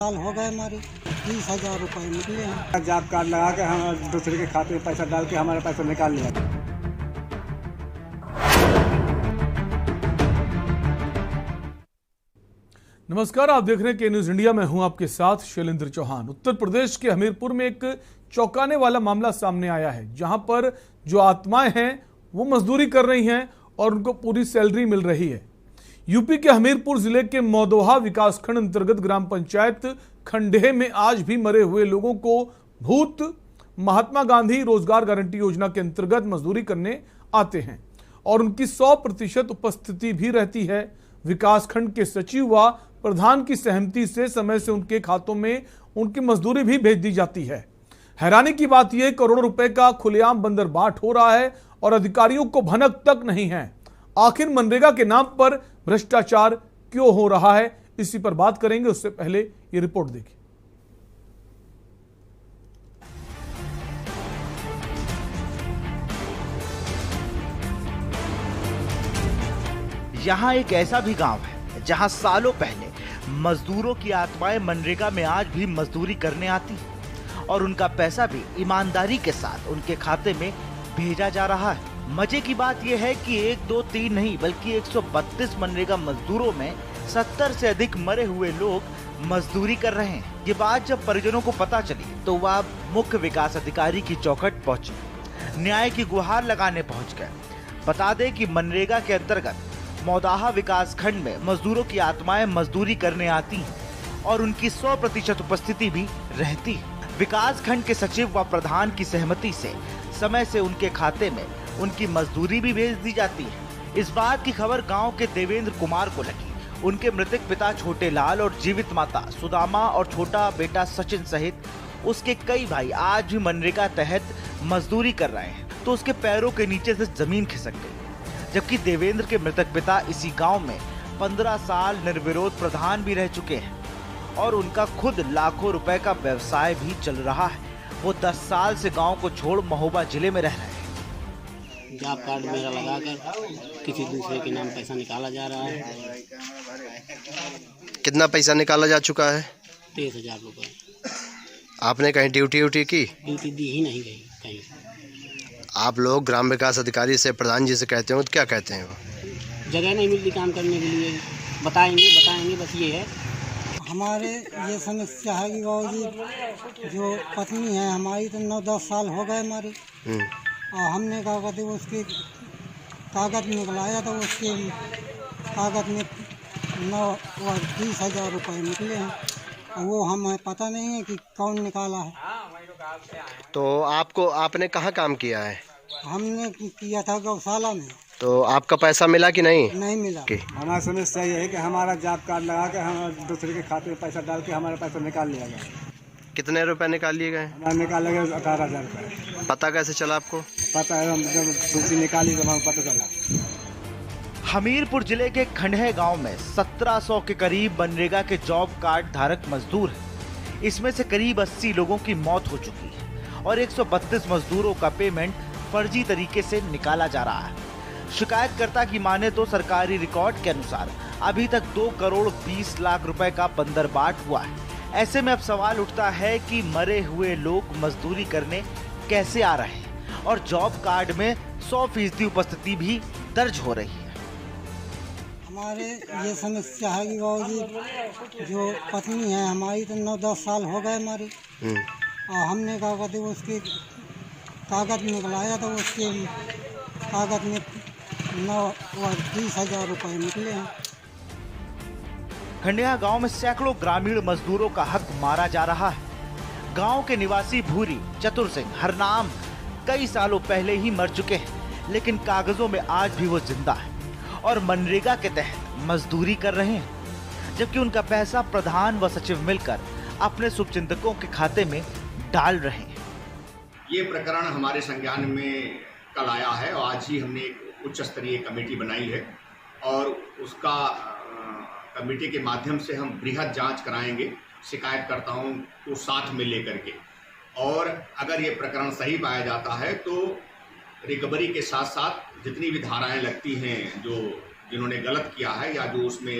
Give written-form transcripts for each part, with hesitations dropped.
साल हो गए हमारे 30,000 रुपये निकले हैं। जॉब कार्ड लगा के हम दूसरे के खाते में पैसा डाल के हमारे पैसा निकाल लिया। नमस्कार, आप देख रहे हैं के न्यूज इंडिया में हूं आपके साथ शैलेंद्र चौहान। उत्तर प्रदेश के हमीरपुर में एक चौंकाने वाला मामला सामने आया है, जहां पर जो आत्माएं हैं वो मजदूरी कर रही हैं और उनको पूरी सैलरी मिल रही है। यूपी के हमीरपुर जिले के मौदोहा विकासखंड अंतर्गत ग्राम पंचायत खंडेह में आज भी मरे हुए लोगों को भूत महात्मा गांधी रोजगार गारंटी योजना के अंतर्गत मजदूरी करने आते हैं और उनकी 100% उपस्थिति भी रहती है। विकासखंड के सचिव व प्रधान की सहमति से समय से उनके खातों में उनकी मजदूरी भी भेज दी जाती है। हैरानी की बात यह, करोड़ों रुपए का खुलेआम बंदरबाट हो रहा है और अधिकारियों को भनक तक नहीं है। आखिर मनरेगा के नाम पर भ्रष्टाचार क्यों हो रहा है, इसी पर बात करेंगे। उससे पहले ये रिपोर्ट देखिए। यहाँ एक ऐसा भी गांव है जहाँ सालों पहले मजदूरों की आत्माएं मनरेगा में आज भी मजदूरी करने आती है और उनका पैसा भी ईमानदारी के साथ उनके खाते में भेजा जा रहा है। मजे की बात यह है कि 1, 2, 3 नहीं बल्कि 132 मनरेगा मजदूरों में 70 से अधिक मरे हुए लोग मजदूरी कर रहे हैं। ये बात जब परिजनों को पता चली तो वह मुख्य विकास अधिकारी की चौखट पहुंचे, न्याय की गुहार लगाने पहुंच गए। बता दें कि मनरेगा के अंतर्गत मौदाहा विकास खंड में मजदूरों की आत्माएं मजदूरी करने आती हैं और उनकी 100% उपस्थिति भी रहती है। विकास खंड के सचिव व प्रधान की सहमति से समय से उनके खाते में उनकी मजदूरी भी भेज दी जाती है। इस बात की खबर गांव के देवेंद्र कुमार को लगी। उनके मृतक पिता छोटे लाल और जीवित माता सुदामा और छोटा बेटा सचिन सहित उसके कई भाई आज भी मनरेगा तहत मजदूरी कर रहे हैं तो उसके पैरों के नीचे से जमीन खिसक गई। जबकि देवेंद्र के मृतक पिता इसी गांव में 15 साल निर्विरोध प्रधान भी रह चुके हैं और उनका खुद लाखों रुपए का व्यवसाय भी चल रहा है। वो 10 साल से गांव को छोड़ महोबा जिले में रह रहे हैं। जॉब कार्ड मेरा लगाकर किसी दूसरे के नाम पैसा निकाला जा रहा है। कितना पैसा निकाला जा चुका है? 23,000 रुपये। आपने कहीं ड्यूटी की? ड्यूटी दी ही नहीं गई कहीं। आप लोग ग्राम विकास अधिकारी से, प्रधान जी से कहते हो तो क्या कहते हैं वो? जगह नहीं मिलती काम करने के लिए। बताएंगे बस ये है। हमारे ये समस्या है कि बाबूजी जो पत्नी है हमारी तो 9-10 साल हो गए हमारी, और हमने क्या कहते उसके कागज निकलाया तो उसके कागज में 20,000 रुपये निकले हैं और वो हमें पता नहीं है कि कौन निकाला है। तो आपने कहाँ काम किया है? हमने किया था गौशाला में। तो आपका पैसा मिला कि नहीं? नहीं मिला। हमारा समस्या ये है कि हमारा जॉब कार्ड लगा के हम दूसरे के खाते में पैसा डाल के हमारे पैसा निकाल लिया गया। कितने रुपए निकाल लिए गए? हमारा निकाल लिया 18,000 रुपये। पता कैसे चला आपको? पता है, हम जब सूची निकाली तब हमें पता चला। हमीरपुर जिले के खंडेह गांव में 1700 के करीब मनरेगा के जॉब कार्ड धारक मजदूर हैं। इसमें से करीब 80 लोगों की मौत हो चुकी है और 132 मजदूरों का पेमेंट फर्जी तरीके से निकाला जा रहा है। शिकायतकर्ता की माने तो सरकारी रिकॉर्ड के अनुसार अभी तक 2 करोड़ 20 लाख रुपए का बंदरबाट हुआ है। ऐसे में अब सवाल उठता है कि मरे हुए लोग मजदूरी करने कैसे आ रहे हैं और जॉब कार्ड में 100% उपस्थिति भी दर्ज हो रही है। हमारे ये समस्या है कि बाबूजी जो पत्नी है हमारी तो 9-10 साल हो गए हमारी, और हमने क्या कहते उसके कागज निकलाया तो उसके कागज में 20,000 रुपये निकले हैं। खंडेहा गांव में सैकड़ों ग्रामीण मजदूरों का हक मारा जा रहा है। गांव के निवासी भूरी, चतुर सिंह, हरनाम कई सालों पहले ही मर चुके हैं, लेकिन कागजों में आज भी वो जिंदा है और मनरेगा के तहत मजदूरी कर रहे हैं, जबकि उनका पैसा प्रधान व सचिव मिलकर अपने शुभचिंतकों के खाते में डाल रहे हैं। ये प्रकरण हमारे संज्ञान में कल आया है और आज ही हमने एक उच्च स्तरीय कमेटी बनाई है और उसका कमेटी के माध्यम से हम बृहद जांच कराएंगे शिकायतकर्ताओं को साथ में लेकर के, और अगर ये प्रकरण सही पाया जाता है तो रिकवरी के साथ साथ जितनी भी धाराएं लगती हैं जो जिन्होंने गलत किया है या जो उसमें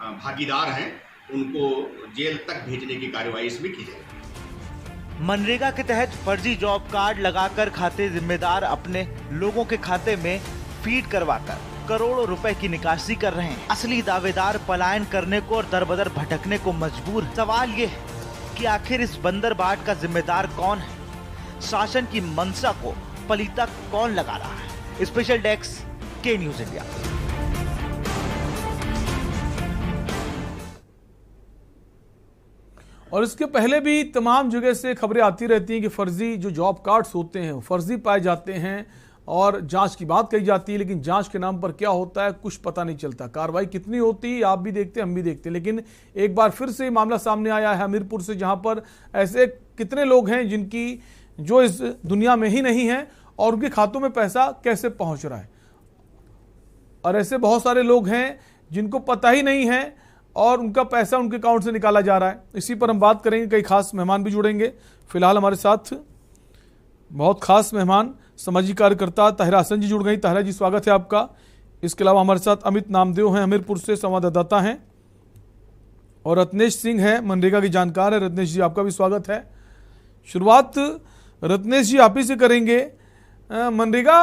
भागीदार हैं उनको जेल तक भेजने की कार्रवाई इसमें की जाएगी। मनरेगा के तहत फर्जी जॉब कार्ड लगाकर खाते जिम्मेदार अपने लोगों के खाते में फीड करवाकर करोड़ों रुपए की निकासी कर रहे हैं। असली दावेदार पलायन करने को और दरबदर भटकने को मजबूर है। सवाल ये है कि आखिर इस बंदरबाट का जिम्मेदार कौन है? शासन की मंशा को पलीता कौन लगा रहा है? स्पेशल डेस्क के न्यूज इंडिया। और इसके पहले भी तमाम जगह से खबरें आती रहती हैं कि फर्जी जो जॉब कार्ड्स होते हैं वो फर्जी पाए जाते हैं और जांच की बात कही जाती है, लेकिन जांच के नाम पर क्या होता है कुछ पता नहीं चलता। कार्रवाई कितनी होती है आप भी देखते हैं, हम भी देखते हैं। लेकिन एक बार फिर से मामला सामने आया है हमीरपुर से, जहां पर ऐसे कितने लोग हैं जिनकी जो इस दुनिया में ही नहीं है और उनके खातों में पैसा कैसे पहुंच रहा है, और ऐसे बहुत सारे लोग हैं जिनको पता ही नहीं है और उनका पैसा उनके अकाउंट से निकाला जा रहा है। इसी पर हम बात करेंगे, कई खास मेहमान भी जुड़ेंगे। फिलहाल हमारे साथ बहुत खास मेहमान सामाजिक कार्यकर्ता ताहिरा हसन जी जुड़ गई। ताहिरा जी स्वागत है आपका। इसके अलावा हमारे साथ अमित नामदेव हैं, हमीरपुर से संवाददाता हैं, और रत्नेश सिंह है, मनरेगा के जानकार है। रत्नेश जी आपका भी स्वागत है। शुरुआत रत्नेश जी आप ही से करेंगे। मनरेगा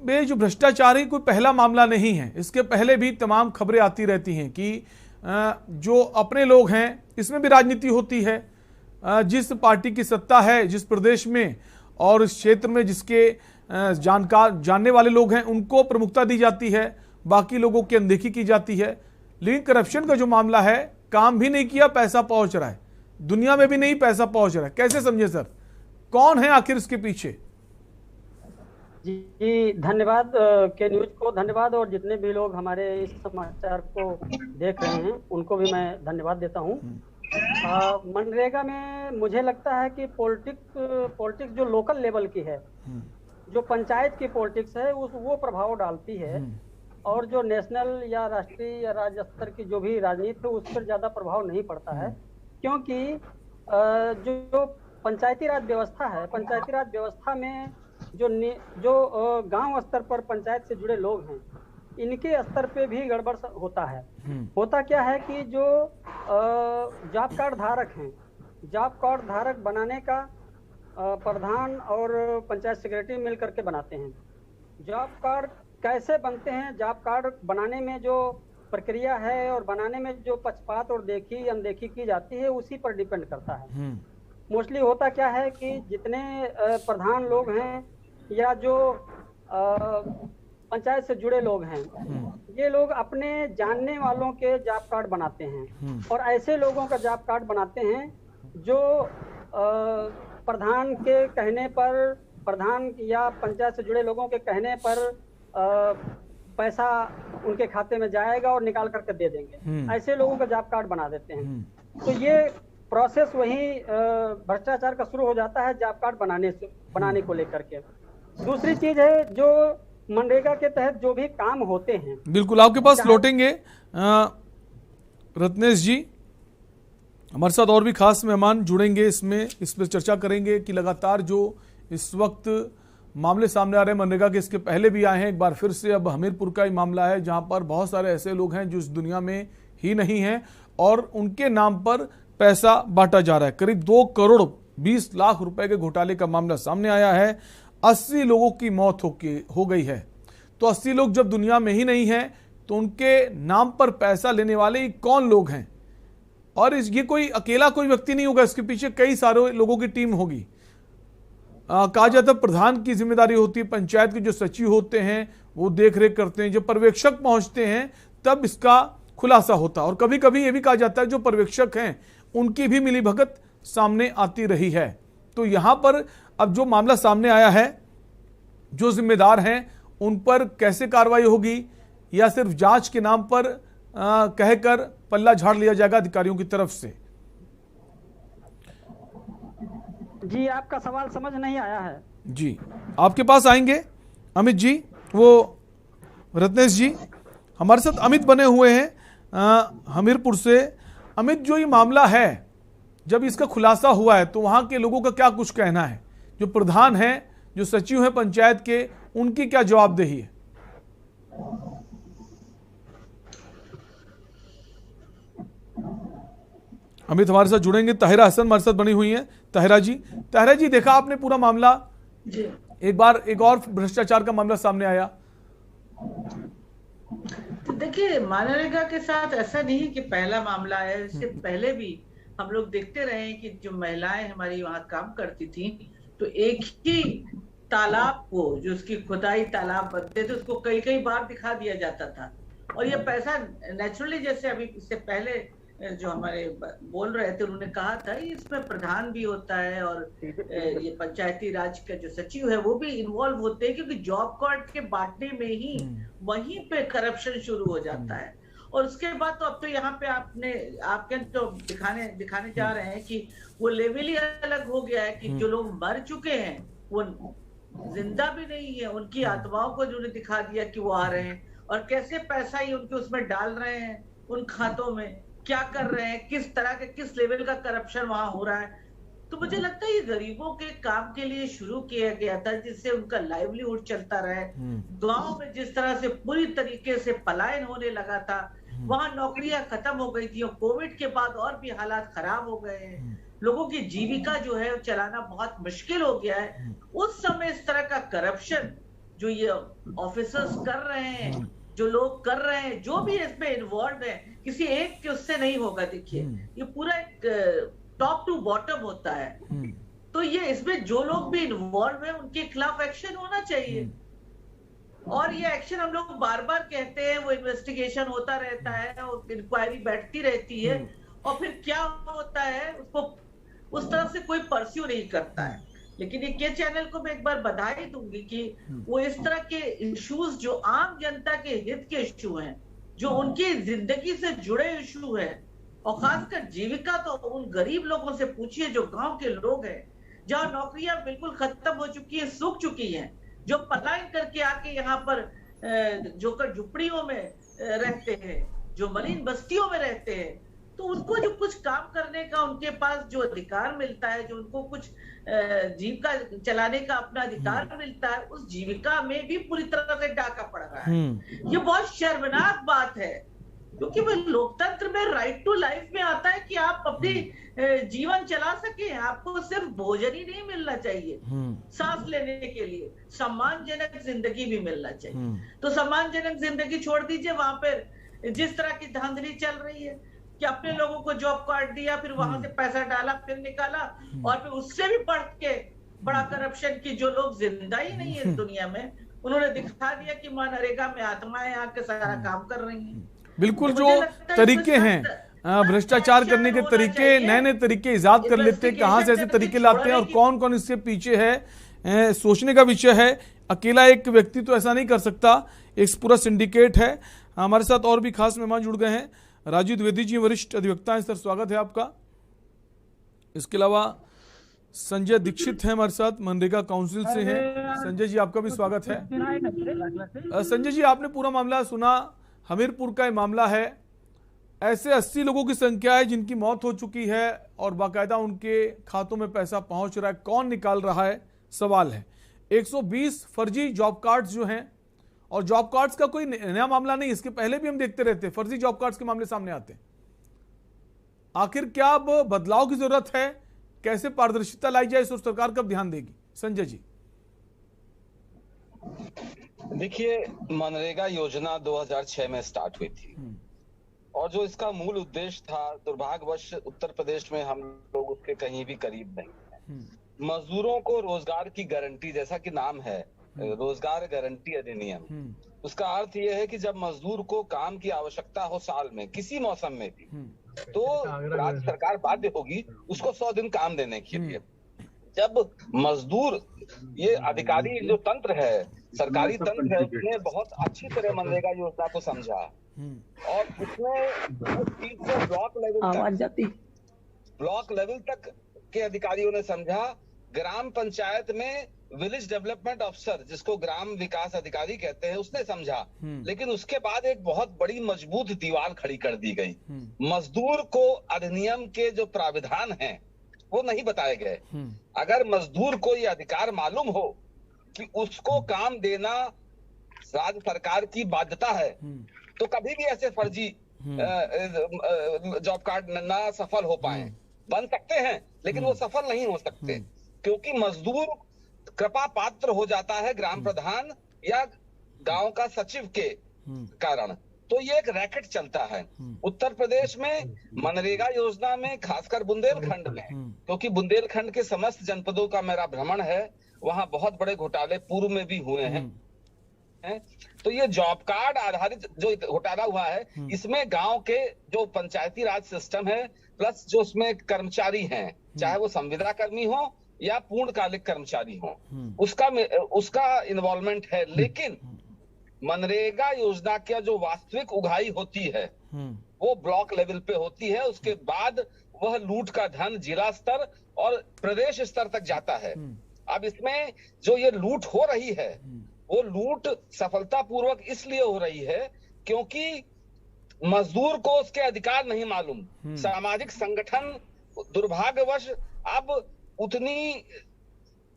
में जो भ्रष्टाचार है कोई पहला मामला नहीं है, इसके पहले भी तमाम खबरें आती रहती हैं कि जो अपने लोग हैं इसमें भी राजनीति होती है। जिस पार्टी की सत्ता है जिस प्रदेश में और इस क्षेत्र में जिसके जानने वाले लोग हैं उनको प्रमुखता दी जाती है, बाकी लोगों की अनदेखी की जाती है। लेकिन करप्शन का जो मामला है, काम भी नहीं किया पैसा पहुंच रहा है, दुनिया में भी नहीं पैसा पहुंच रहा है, कैसे समझे सर? कौन है आखिर इसके पीछे? जी धन्यवाद के न्यूज को धन्यवाद, और जितने भी लोग हमारे इस समाचार को देख रहे हैं उनको भी मैं धन्यवाद देता हूं। मनरेगा में मुझे लगता है कि पॉलिटिक्स जो लोकल लेवल की है, जो पंचायत की पॉलिटिक्स है वो प्रभाव डालती है, और जो नेशनल या राष्ट्रीय या राज्य स्तर की जो भी राजनीति है उस पर ज़्यादा प्रभाव नहीं पड़ता है। क्योंकि जो पंचायती राज व्यवस्था है, पंचायती राज व्यवस्था में जो गांव स्तर पर पंचायत से जुड़े लोग हैं, इनके स्तर पे भी गड़बड़ होता है। होता क्या है कि जो जॉब कार्ड धारक हैं, जॉब कार्ड धारक बनाने का प्रधान और पंचायत सेक्रेटरी मिल करके बनाते हैं। जॉब कार्ड कैसे बनते हैं, जॉब कार्ड बनाने में जो प्रक्रिया है और बनाने में जो पक्षपात और देखी अनदेखी की जाती है उसी पर डिपेंड करता है। मोस्टली होता क्या है कि जितने प्रधान लोग हैं या जो पंचायत से जुड़े लोग हैं, ये लोग अपने जानने वालों के जॉब कार्ड बनाते हैं, और ऐसे लोगों का जॉब कार्ड बनाते हैं जो प्रधान के कहने पर, प्रधान या पंचायत से जुड़े लोगों के कहने पर पैसा उनके खाते में जाएगा और निकाल करके दे देंगे। ऐसे लोगों का जॉब कार्ड बना देते हैं। तो ये प्रोसेस वही भ्रष्टाचार का शुरू हो जाता है जॉब कार्ड बनाने को लेकर के। दूसरी चीज है जो मनरेगा के तहत जो भी काम होते हैं, बिल्कुल आपके पास लौटेंगे रत्नेश जी। हमारे साथ और भी खास मेहमान जुड़ेंगे, इस पर चर्चा करेंगे कि लगातार जो इस वक्त मामले सामने आ रहे हैं मनरेगा के, इसके पहले भी आए हैं, एक बार फिर से अब हमीरपुर का ही मामला है जहां पर बहुत सारे ऐसे लोग हैं जो इस दुनिया में ही नहीं हैं और उनके नाम पर पैसा बांटा जा रहा है। करीब 2 करोड़ 20 लाख रुपए के घोटाले का मामला सामने आया है। 80 लोगों की मौत हो गई है। तो 80 लोग जब दुनिया में ही नहीं हैं तो उनके नाम पर पैसा लेने वाले कौन लोग हैं? और ये कोई अकेला कोई व्यक्ति नहीं होगा, इसके पीछे कई सारे लोगों की टीम होगी। कहा जाता है प्रधान की जिम्मेदारी होती है, पंचायत के जो सचिव होते हैं वो देख रेख करते हैं, जब पर्यवेक्षक पहुंचते हैं तब इसका खुलासा होता है। और कभी कभी ये भी कहा जाता है जो पर्यवेक्षक हैं उनकी भी मिलीभगत सामने आती रही है। तो यहां पर अब जो मामला सामने आया है, जो जिम्मेदार हैं उन पर कैसे कार्रवाई होगी, या सिर्फ जांच के नाम पर कहकर पल्ला झाड़ लिया जाएगा अधिकारियों की तरफ से? जी आपका सवाल समझ नहीं आया है। जी आपके पास आएंगे अमित जी, वो रत्नेश जी हमारे साथ अमित बने हुए हैं हमीरपुर से। अमित, जो ये मामला है जब इसका खुलासा हुआ है तो वहां के लोगों का क्या कुछ कहना है? जो प्रधान हैं, जो सचिव हैं पंचायत के, उनकी क्या जवाबदेही है? अमित हमारे साथ जुड़ेंगे। ताहिरा हसन हमारे साथ बनी हुई हैं। ताहिरा जी, देखा आपने पूरा मामला जी। एक बार एक और भ्रष्टाचार का मामला सामने आया। तो देखिए, मनरेगा के साथ ऐसा नहीं कि पहला मामला है, इससे पहले भी हम लोग देखते रहे कि जो महिलाएं हमारी वहां काम करती थी, तो एक ही तालाब को, जो उसकी खुदाई तालाब बनते थे, उसको कई कई बार दिखा दिया जाता था। और ये पैसा नेचुरली, जैसे अभी इससे पहले जो हमारे बोल रहे थे उन्होंने कहा था, इसमें प्रधान भी होता है और ये पंचायती राज का जो सचिव है वो भी इन्वॉल्व होते हैं, क्योंकि जॉब कार्ड के बांटने में ही वहीं पे करप्शन शुरू हो जाता है। और उसके बाद तो अब तो यहाँ पे आपके तो दिखाने जा रहे हैं कि वो लेवल ही अलग हो गया है कि जो लोग मर चुके हैं वो जिंदा भी नहीं है, उनकी आत्माओं को जो दिखा दिया कि वो आ रहे हैं और कैसे पैसा ही उनके उसमें डाल रहे हैं, उन खातों में क्या कर रहे हैं, किस तरह के किस लेवल का करप्शन वहां हो रहा है। तो मुझे लगता है ये गरीबों के काम के लिए शुरू किया गया था, जिससे उनका लाइवलीहुड चलता रहे। गांव में जिस तरह से पूरी तरीके से पलायन होने लगा था, वहां नौकरियां खत्म हो गई थी और कोविड के बाद और भी हालात खराब हो गए हैं। लोगों की जीविका जो है चलाना बहुत मुश्किल हो गया है। उस समय इस तरह का करप्शन जो ये ऑफिसर्स कर रहे हैं, जो लोग कर रहे हैं, जो भी इसमें इन्वॉल्व है, किसी एक के उससे नहीं होगा। देखिए, ये पूरा एक टॉप टू बॉटम होता है। तो ये इसमें जो लोग भी इन्वॉल्व है उनके खिलाफ एक्शन होना चाहिए। और ये एक्शन हम लोग बार बार कहते हैं, वो इन्वेस्टिगेशन होता रहता है और इंक्वायरी बैठती रहती है, और फिर क्या होता है उसको उस तरह से कोई परस्यू नहीं करता है। लेकिन ये चैनल को मैं एक बार बधाई दूंगी कि वो इस तरह के इश्यूज जो आम जनता के हित के इश्यू हैं, जो उनकी जिंदगी से जुड़े इशू है, और खासकर जीविका तो उन गरीब लोगों से पूछिए जो गांव के लोग हैं, जहां नौकरियां बिल्कुल खत्म हो चुकी है, सूख चुकी हैं, जो पलायन करके आके यहाँ पर जो कर झुपड़ियों में रहते हैं, जो मलिन बस्तियों में रहते हैं, तो उनको जो कुछ काम करने का उनके पास जो अधिकार मिलता है, जो उनको कुछ जीविका चलाने का अपना अधिकार मिलता है, उस जीविका में भी पूरी तरह से डाका पड़ रहा है। ये बहुत शर्मनाक बात है, क्योंकि वो लोकतंत्र में राइट टू लाइफ में आता है कि आप अपनी जीवन चला सके। आपको सिर्फ भोजन ही नहीं मिलना चाहिए, सांस लेने के लिए सम्मानजनक जिंदगी भी मिलना चाहिए। तो सम्मानजनक जिंदगी छोड़ दीजिए, वहां पर जिस तरह की धांधली चल रही है कि अपने लोगों को जॉब कार्ड दिया, फिर वहां से पैसा डाला, फिर निकाला, और फिर उससे भी बढ़ के बड़ा करप्शन की जो लोग जिंदा ही नहीं है इस दुनिया में, उन्होंने दिखा दिया कि मनरेगा में आत्माएं आके सारा काम कर रही हैं। बिल्कुल, जो तरीके हैं भ्रष्टाचार करने के तरीके, नए नए तरीके इजाद कर लेते हैं, कहां से ऐसे तरीके लाते हैं और कौन कौन इससे पीछे है, सोचने का विषय है। अकेला एक व्यक्ति तो ऐसा नहीं कर सकता, एक पूरा सिंडिकेट है। हमारे साथ और भी खास मेहमान जुड़ गए हैं। राजीव द्विवेदी जी वरिष्ठ अधिवक्ता हैं, सर स्वागत है आपका। इसके अलावा संजय दीक्षित हैं हमारे साथ, मनरेगा काउंसिल से हैं। संजय जी आपका भी स्वागत है। संजय जी, आपने पूरा मामला सुना, हमीरपुर का ये मामला है। ऐसे 80 लोगों की संख्या है जिनकी मौत हो चुकी है और बाकायदा उनके खातों में पैसा पहुंच रहा है, कौन निकाल रहा है सवाल है। 120 फर्जी जॉब कार्ड्स जो हैं, और जॉब कार्ड्स का कोई नया मामला नहीं, इसके पहले भी हम देखते रहते हैं फर्जी जॉब कार्ड्स के मामले सामने आते हैं। आखिर क्या अब बदलाव की जरूरत है, कैसे पारदर्शिता लाई जाए, इस पर सरकार कब ध्यान देगी? संजय जी। देखिए, मनरेगा योजना 2006 में स्टार्ट हुई थी और जो इसका मूल उद्देश्य था, दुर्भाग्यवश उत्तर प्रदेश में हम लोग उसके कहीं भी करीब नहीं है। मजदूरों को रोजगार की गारंटी, जैसा कि नाम है रोजगार गारंटी अधिनियम, उसका अर्थ यह है कि जब मजदूर को काम की आवश्यकता हो साल में किसी मौसम में भी, तो राज्य सरकार बाध्य होगी उसको 100 दिन काम देने के लिए। जब मजदूर, ये अधिकारी जो तंत्र है, सरकारी तंत्र है, उसने बहुत अच्छी तरह मनरेगा योजना को समझा और उसने उस चीज को ब्लॉक लेवल तक के अधिकारियों ने समझा। ग्राम पंचायत में विलेज डेवलपमेंट अफसर, जिसको ग्राम विकास अधिकारी कहते हैं, उसने समझा। लेकिन उसके बाद एक बहुत बड़ी मजबूत दीवार खड़ी कर दी गई। मजदूर को अधिनियम के जो प्राविधान हैं वो नहीं बताए गए। अगर मजदूर को ये अधिकार मालूम हो कि उसको काम देना राज्य सरकार की बाध्यता है, तो कभी भी ऐसे फर्जी जॉब कार्ड ना सफल हो पाए। बन सकते हैं लेकिन वो सफल नहीं हो सकते, क्योंकि मजदूर कृपा पात्र हो जाता है ग्राम प्रधान या गांव का सचिव के कारण। तो ये एक रैकेट चलता है उत्तर प्रदेश में मनरेगा योजना में, खासकर बुंदेलखंड में, क्योंकि बुंदेलखंड के समस्त जनपदों का मेरा भ्रमण है, वहां बहुत बड़े घोटाले पूर्व में भी हुए हैं। तो ये जॉब कार्ड आधारित जो घोटाला हुआ है, इसमें गांव के जो पंचायती राज सिस्टम है प्लस जो उसमें कर्मचारी हैं, चाहे वो संविदा कर्मी हो या पूर्णकालिक कर्मचारी हो, उसका इन्वॉल्वमेंट है। लेकिन मनरेगा योजना की जो वास्तविक उगाही होती है वो ब्लॉक लेवल पे होती है। उसके बाद वह लूट का धन जिला स्तर और प्रदेश स्तर तक जाता है। अब इसमें जो ये लूट हो रही है वो लूट सफलतापूर्वक इसलिए हो रही है क्योंकि मजदूर को उसके अधिकार नहीं मालूम। सामाजिक संगठन दुर्भाग्यवश अब उतनी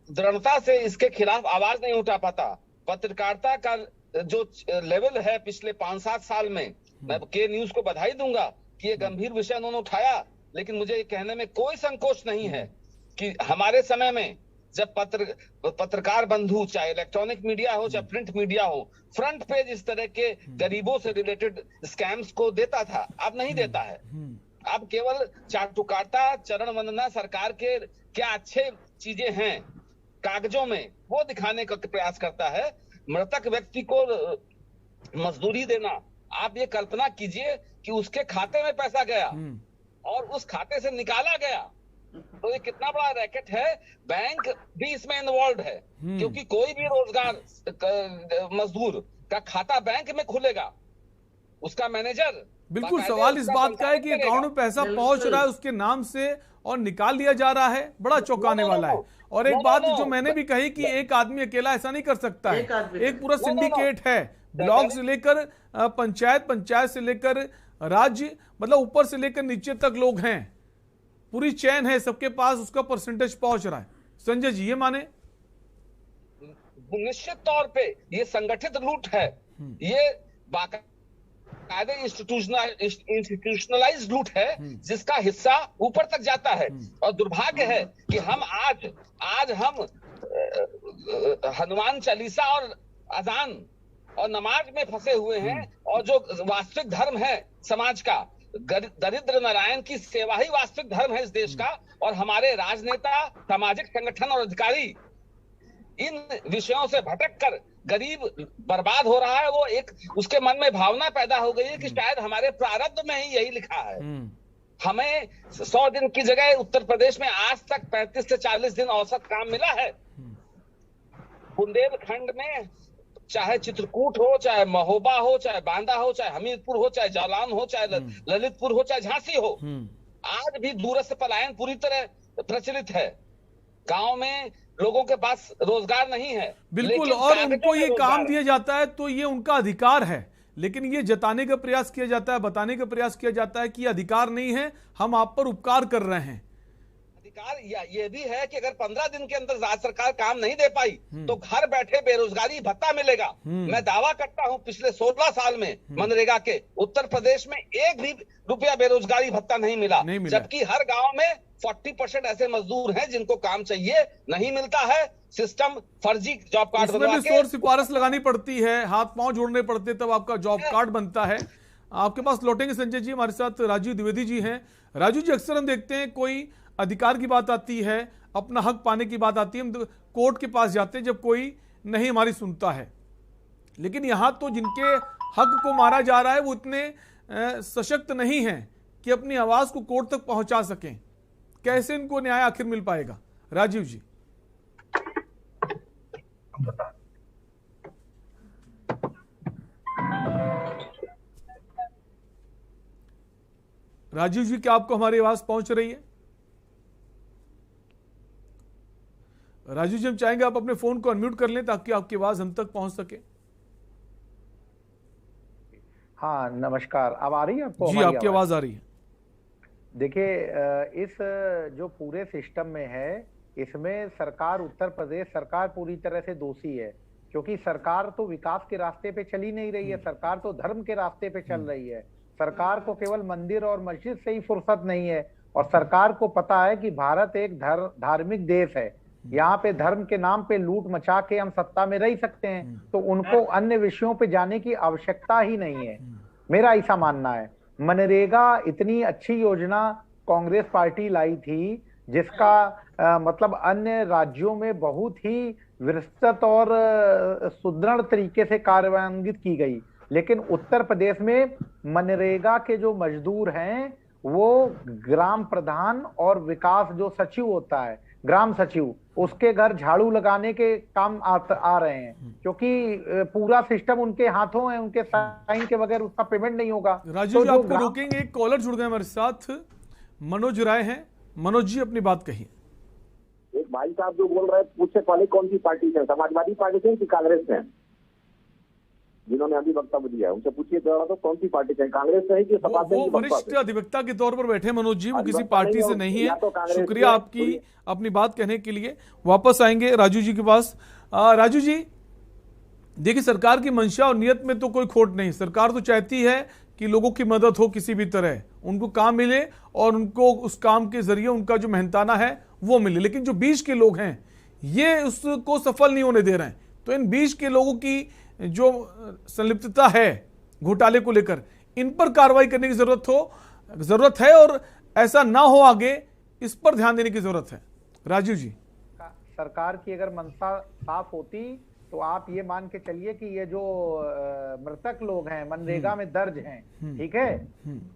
दृढ़ता से इसके खिलाफ आवाज नहीं उठा पाता। पत्रकारिता का जो लेवल है पिछले 5-7 साल में, मैं के न्यूज को बधाई दूंगा कि ये गंभीर विषय उन्होंने उठाया, लेकिन मुझे ये कहने में कोई संकोच नहीं है कि हमारे समय में जब पत्रकार बंधु, चाहे इलेक्ट्रॉनिक मीडिया हो चाहे प्रिंट मीडिया हो, फ्रंट पेज इस तरह के गरीबों से रिलेटेड स्कैम्स को देता था, अब नहीं देता है। अब केवल चाटुकारिता, चरण वंदना, सरकार के क्या अच्छे चीजें हैं कागजों में वो दिखाने का प्रयास करता है। मृतक व्यक्ति को मजदूरी देना, आप ये कल्पना कीजिए कि उसके खाते में पैसा गया और उस खाते से निकाला गया, तो ये कितना बड़ा रैकेट है। बैंक भी इसमें इन्वॉल्व है, क्योंकि कोई भी रोजगार मजदूर का खाता बैंक में खुलेगा, उसका मैनेजर बिल्कुल। सवाल इस बात का है कि अकाउंट में पैसा पहुंच रहा है उसके नाम से और निकाल लिया जा रहा है, बड़ा चौंकाने वाला है। और एक बात जो मैंने भी कही कि एक आदमी अकेला ऐसा नहीं कर सकता है, एक पूरा सिंडिकेट है, ब्लॉक से लेकर पंचायत, पंचायत से लेकर राज्य, मतलब ऊपर से लेकर नीचे तक लोग हैं, पूरी चैन है, सबके पास उसका परसेंटेज पहुंच रहा है। संजय जी, ये माने? निश्चित तौर पे ये संगठित लूट है, ये बाकायदे इंस्टीट्यूशनलाइज्ड लूट है जिसका हिस्सा ऊपर तक जाता है। और दुर्भाग्य है कि हम आज हम हनुमान चालीसा और अजान और नमाज में फंसे हुए हैं, और जो वास्तविक धर्म है समाज का, दरिद्र नारायण की सेवा ही वास्तविक धर्म है इस देश का। और हमारे राजनेता, सामाजिक संगठन और अधिकारी इन विषयों से भटक कर गरीब बर्बाद हो रहा है। वो एक उसके मन में भावना पैदा हो गई है कि शायद हमारे प्रारब्ध में ही यही लिखा है। हमें 100 दिन की जगह उत्तर प्रदेश में आज तक 35 से 40 दिन औसत काम मिला है। बुंदेलखंड में चाहे चित्रकूट हो, चाहे महोबा हो, चाहे बांदा हो, चाहे हमीरपुर हो, चाहे जालौन हो, चाहे ललितपुर हो, चाहे झांसी हो, आज भी दूरस्थ पलायन पूरी तरह प्रचलित है। गांव में लोगों के पास रोजगार नहीं है, बिल्कुल, और उनको ये काम दिया जाता है तो ये उनका अधिकार है, लेकिन ये जताने का प्रयास किया जाता है, बताने का प्रयास किया जाता है कि अधिकार नहीं है, हम आप पर उपकार कर रहे हैं। अधिकार ये भी है कि अगर 15 दिन के अंदर राज्य सरकार काम नहीं दे पाई तो घर बैठे बेरोजगारी भत्ता मिलेगा। मैं दावा करता हूं पिछले 16 साल में मनरेगा के उत्तर प्रदेश में एक भी रुपया बेरोजगारी भत्ता नहीं मिला, जबकि हर गांव में 40% ऐसे मजदूर हैं जिनको काम चाहिए, नहीं मिलता है। सिस्टम फर्जी जॉब कार्ड बनवा के सोर्स सिफारिश लगानी पड़ती है, हाथ पांव जोड़ने पड़ते, तब आपका जॉब कार्ड बनता है। आपके पास लौटेंगे संजय जी, हमारे साथ राजीव द्विवेदी जी हैं। राजू जी, अक्सर हम देखते हैं कोई अधिकार की बात आती है, अपना हक पाने की बात आती है, हम कोर्ट के पास जाते हैं जब कोई नहीं हमारी सुनता है, लेकिन यहाँ तो जिनके हक को मारा जा रहा है वो इतने सशक्त नहीं हैं कि अपनी आवाज को कोर्ट तक पहुंचा सकें। कैसे इनको न्याय आखिर मिल पाएगा? राजीव जी। राजीव जी, क्या आपको हमारी आवाज पहुंच रही है? राजीव जी, हम चाहेंगे आप अपने फोन को अनम्यूट कर लें ताकि आपकी आवाज हम तक पहुंच सके। हाँ, नमस्कार। अब आ रही है आपको? जी, आपकी आवाज आ रही है। देखिए, इस जो पूरे सिस्टम में है, इसमें सरकार, उत्तर प्रदेश सरकार पूरी तरह से दोषी है, क्योंकि सरकार तो विकास के रास्ते पे चली नहीं रही है, सरकार तो धर्म के रास्ते पे चल रही है। सरकार को केवल मंदिर और मस्जिद से ही फुर्सत नहीं है, और सरकार को पता है कि भारत एक धार्मिक देश है। यहाँ पे धर्म के नाम पे लूट मचा के हम सत्ता में रह सकते हैं, तो उनको अन्य विषयों पे जाने की आवश्यकता ही नहीं है, मेरा ऐसा मानना है। मनरेगा इतनी अच्छी योजना कांग्रेस पार्टी लाई थी, जिसका मतलब अन्य राज्यों में बहुत ही विस्तृत और सुदृढ़ तरीके से कार्यान्वित की गई, लेकिन उत्तर प्रदेश में मनरेगा के जो मजदूर हैं वो ग्राम प्रधान और विकास जो सचिव होता है, ग्राम सचिव, उसके घर झाड़ू लगाने के काम आ रहे हैं, क्योंकि पूरा सिस्टम उनके हाथों है, उनके साइन के बगैर उसका पेमेंट नहीं होगा। राजीव जी आपको रोकेंगे, एक कॉलर जुड़ गए हमारे साथ, मनोज राय हैं। मनोज जी अपनी बात कहिए। एक भाई साहब जो बोल रहे हैं, पूछे पहले कौन सी पार्टी से, समाजवादी पार्टी से कि कांग्रेस से, जिन्होंने अभी वक्तव्य दिया है उनसे पूछिए तो कौन सी पार्टी से, कांग्रेस से है कि सपा से? वो वरिष्ठ अधिवक्ता के तौर पर बैठे मनोज जी, वो किसी पार्टी से नहीं है। शुक्रिया आपकी अपनी बात कहने के लिए। वापस आएंगे राजू जी के पास। राजू जी देखिए, सरकार की मंशा और नियत में तो कोई खोट नहीं। सरकार तो चाहती है कि लोगों की मदद हो, किसी भी तरह उनको काम मिले और उनको उस काम के जरिए उनका जो मेहनताना है वो मिले, लेकिन जो बीच के लोग हैं ये उसको सफल नहीं होने दे रहे हैं। तो इन बीच के लोगों की जो संलिप्तता है घोटाले को लेकर, इन पर कार्रवाई करने की जरूरत है और ऐसा ना हो आगे, इस पर ध्यान देने की जरूरत है। राजीव जी, सरकार की अगर मंशा साफ होती तो आप ये मान के चलिए कि ये जो मृतक लोग हैं मनरेगा में दर्ज हैं, ठीक है,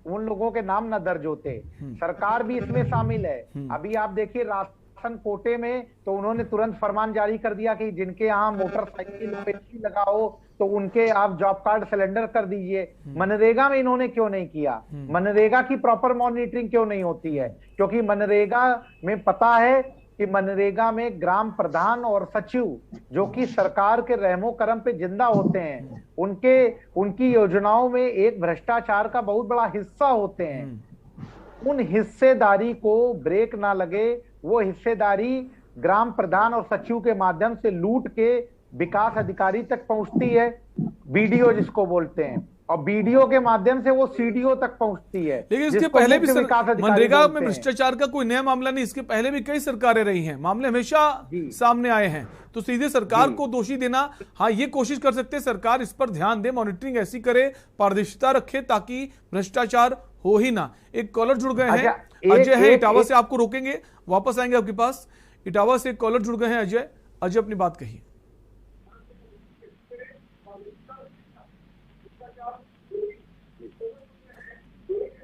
उन लोगों के नाम ना दर्ज होते। सरकार भी इसमें शामिल है। अभी आप देखिए राशन कोटे में तो उन्होंने तुरंत फरमान जारी कर दिया कि जिनके यहाँ मोटरसाइकिल एसी लगा हो तो उनके आप जॉब कार्ड सिलेंडर कर दीजिए। मनरेगा में इन्होंने क्यों नहीं किया? मनरेगा की प्रॉपर मॉनिटरिंग क्यों नहीं होती है? क्योंकि मनरेगा में पता है कि मनरेगा में ग्राम प्रधान और सचिव जो कि सरकार के रहमो करम पे जिंदा होते हैं, उनकी योजनाओं में एक भ्रष्टाचार का बहुत बड़ा हिस्सा होते हैं। उन हिस्सेदारी को ब्रेक ना लगे, वो हिस्सेदारी ग्राम प्रधान और सचिव के माध्यम से लूट के विकास अधिकारी तक पहुंचती है, बीडीओ जिसको बोलते हैं, और बीडीओ के माध्यम से वो सीडीओ तक पहुंचती है। लेकिन इसके पहले भी मनरेगा में भ्रष्टाचार का कोई नया मामला नहीं, इसके पहले भी कई सरकारें रही हैं, मामले हमेशा सामने आए हैं। तो सीधे सरकार को दोषी देना, हाँ ये कोशिश कर सकते हैं सरकार इस पर ध्यान दे, मॉनिटरिंग ऐसी करे, पारदर्शिता रखे ताकि भ्रष्टाचार हो ही ना। एक कॉलर जुड़ गए हैं, अजय है इटावा से, आपको रोकेंगे, वापस आएंगे आपके पास। इटावा से एक कॉलर जुड़ गए हैं अजय। अजय अपनी बात कहिए।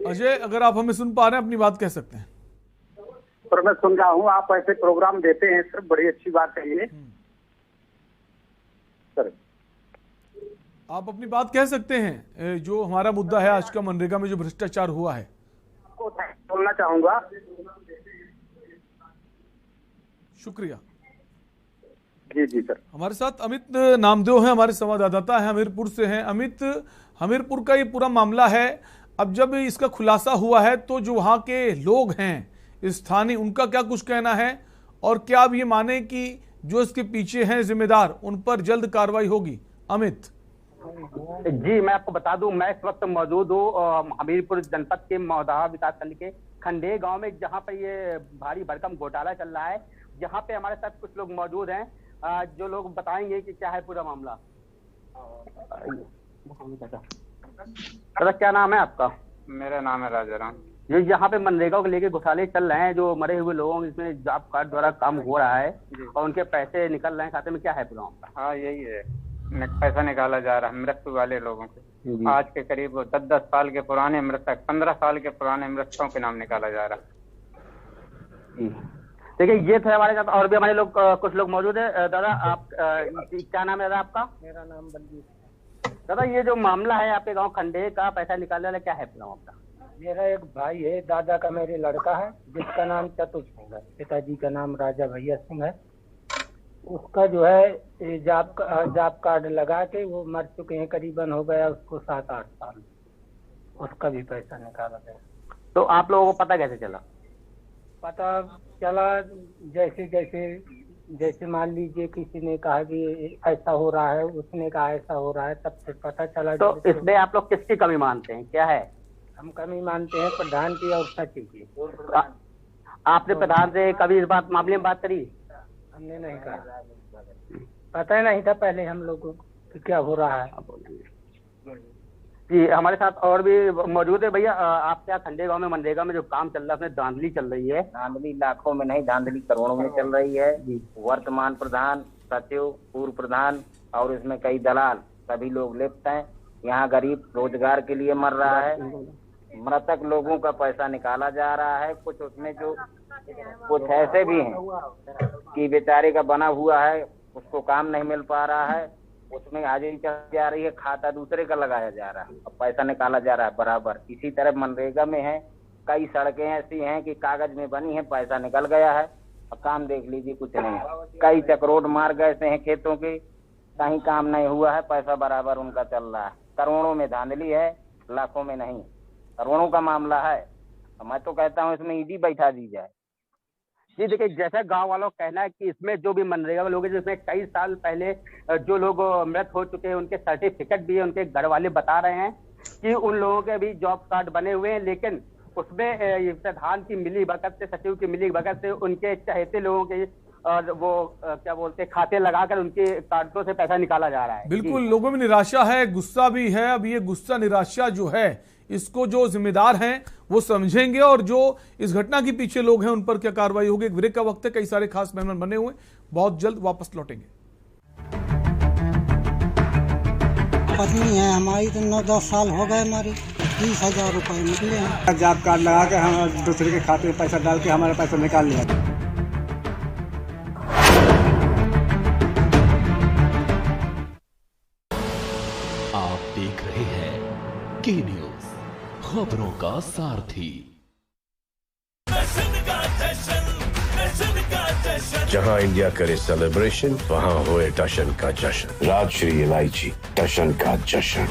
अजय अगर आप हमें सुन पा रहे हैं अपनी बात कह सकते हैं। सर मैं सुन रहा हूँ, आप ऐसे प्रोग्राम देते हैं सर, बड़ी अच्छी बात है ये सर। आप अपनी बात कह सकते हैं, जो हमारा मुद्दा है आज का मनरेगा में जो भ्रष्टाचार हुआ है। आपको बोलना चाहूंगा। शुक्रिया। जी जी सर। हमारे साथ अमित नामदेव हैं, हमारे संवाददाता हैं, हमीरपुर से हैं। अमित, हमीरपुर का ये पूरा मामला है, अब जब इसका खुलासा हुआ है तो जो वहां के लोग हैं स्थानीय, उनका क्या कुछ कहना है, और क्या आप ये माने कि जो इसके पीछे हैं जिम्मेदार उन पर जल्द कार्रवाई होगी? अमित जी, मैं आपको बता दूं, मैं इस वक्त मौजूद हूँ हमीरपुर जनपद के मौदाहा विकास खंड के खंडे गांव में, जहां पर ये भारी भरकम घोटाला चल रहा है, जहां पे हमारे साथ कुछ लोग मौजूद हैं, जो लोग बताएंगे कि क्या है पूरा मामला। क्या नाम है आपका? मेरा नाम है राजाराम। ये यहाँ पे मनरेगा को लेके घोटाले चल रहे हैं, जो मरे हुए लोगों इसमें जॉब कार्ड द्वारा काम हो रहा है और उनके पैसे निकल रहे हैं खाते में, क्या है पूरा मामला? हाँ यही है, पैसा निकाला जा रहा है मृत्यु वाले लोगों के। आज के करीब 10-10 साल के पुराने मृतक, 15 साल के पुराने मृतकों के नाम निकाला जा रहा है। देखिए ये थे हमारे साथ, और भी हमारे लोग कुछ लोग मौजूद है। दादा आप क्या नाम है दादा आपका? मेरा नाम बलजीत। दादा ये जो मामला है आपके गांव खंडे का पैसा निकालने वाला, क्या है पूरा मामला? मेरा एक भाई है, दादा का मेरे लड़का है, जिसका नाम चतुर सिंह है, पिताजी का नाम राजा भैया सिंह है। उसका जो है जॉब कार्ड लगा के वो मर चुके हैं, करीबन हो गया उसको 7-8 साल, उसका भी पैसा निकाला गया। तो आप लोगों को पता कैसे चला? पता चला जैसे मान लीजिए किसी ने कहा कि ऐसा हो रहा है, उसने कहा ऐसा हो रहा है, तब से पता चला। तो इसमें आप लोग किसकी कमी मानते हैं, क्या है? हम कमी मानते हैं प्रधान की और सचिव की। आपने प्रधान से कभी इस बात मामले में बात करी? हमने नहीं कहा, पता ही नहीं था पहले हम लोगों को कि क्या हो रहा है। जी, हमारे साथ और भी मौजूद है। भैया, आप क्या खंडे गांव में मनरेगा में जो काम चल रहा है उसमें धांधली चल रही है? धांधली लाखों में नहीं, धांधली करोड़ों में चल रही है। वर्तमान प्रधान, सचिव, पूर्व प्रधान और इसमें कई दलाल सभी लोग लिप्त हैं। यहाँ गरीब रोजगार के लिए मर रहा है, मृतक लोगों का पैसा निकाला जा रहा है। कुछ उसमें जो कुछ ऐसे भी हैं कि बेचारे का बना हुआ है, उसको काम नहीं मिल पा रहा है, उसमें हाजिरी चल जा रही है, खाता दूसरे का लगाया जा रहा है और पैसा निकाला जा रहा है बराबर। इसी तरह मनरेगा में है, कई सड़कें ऐसी हैं कि कागज में बनी है, पैसा निकल गया है और काम देख लीजिए कुछ नहीं है। कई चक्रोड मार्ग ऐसे हैं खेतों के, कहीं काम नहीं हुआ है, पैसा बराबर उनका चल रहा है। करोड़ों में धांधली है, लाखों में नहीं, करोड़ों का मामला है। मैं तो कहता हूँ इसमें ईडी बैठा दी जाए। जी देखिए, जैसा गांव वालों का कहना है कि इसमें जो भी मनरेगा लोग हैं, जिसमें कई साल पहले जो लोग मृत हो चुके हैं, उनके सर्टिफिकेट भी है, उनके घर वाले बता रहे हैं कि उन लोगों के भी जॉब कार्ड बने हुए हैं, लेकिन उसमें प्रधान की मिली भगत से, सचिव की मिली भगत से उनके चहेते लोगों के और वो क्या बोलते हैं, खाते लगाकर उनके कार्डों से पैसा निकाला जा रहा है। बिल्कुल, लोगों में निराशा है, गुस्सा भी है। अब ये गुस्सा निराशा जो है, इसको जो जिम्मेदार हैं वो समझेंगे और जो इस घटना के पीछे लोग हैं उन पर क्या कार्रवाई होगी। एक ब्रेक का वक्त है, कई सारे खास मेहमान बने हुए, बहुत जल्द वापस लौटेंगे। पत्नी है हमारी, तो 9-10 साल हो गए, हमारी 30,000 रुपये निकले हैं। जॉब कार्ड लगा के हम दूसरे के खाते में पैसा डाल के हमारा पैसा निकाल लिया। आप देख रहे हैं के न्यूज, खबरों का सारथी। जहां इंडिया करे सेलिब्रेशन, वहां होए टशन का जश्न। राजश्री इलायची, टशन का जश्न।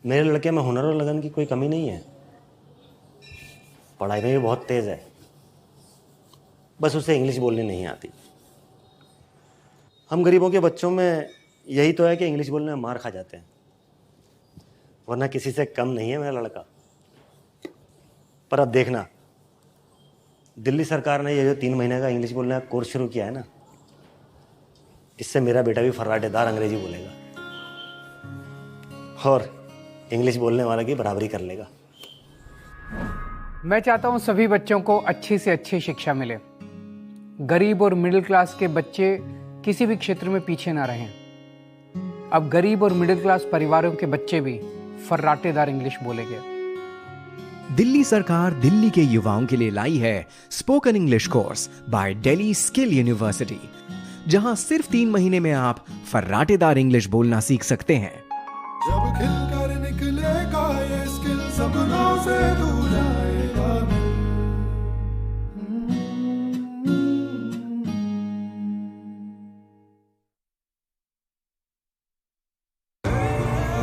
मेरे लड़के में हुनर और लगन की कोई कमी नहीं है, पढ़ाई में भी बहुत तेज है, बस उसे इंग्लिश बोलनी नहीं आती। हम गरीबों के बच्चों में यही तो है कि इंग्लिश बोलने में मार खा जाते हैं, वरना किसी से कम नहीं है मेरा लड़का। पर अब देखना, दिल्ली सरकार ने ये जो 3 महीने का इंग्लिश बोलने का कोर्स शुरू किया है ना, इससे मेरा बेटा भी फर्राटेदार अंग्रेजी बोलेगा और इंग्लिश बोलने वाला की बराबरी कर लेगा। मैं चाहता हूं सभी बच्चों को अच्छी से अच्छी शिक्षा मिले, गरीब और मिडिल क्लास के बच्चे किसी भी क्षेत्र में पीछे ना रहें। अब गरीब और मिडिल क्लास परिवारों के बच्चे भी फर्राटेदार इंग्लिश बोलेंगे। दिल्ली सरकार दिल्ली के युवाओं के लिए लाई है spoken English course by Delhi skill university, जहां सिर्फ 3 महीने में आप फर्राटेदार इंग्लिश बोलना सीख सकते हैं। जब खिलकर निकलेगा ये स्किल, सपनों से दूर जाएगा।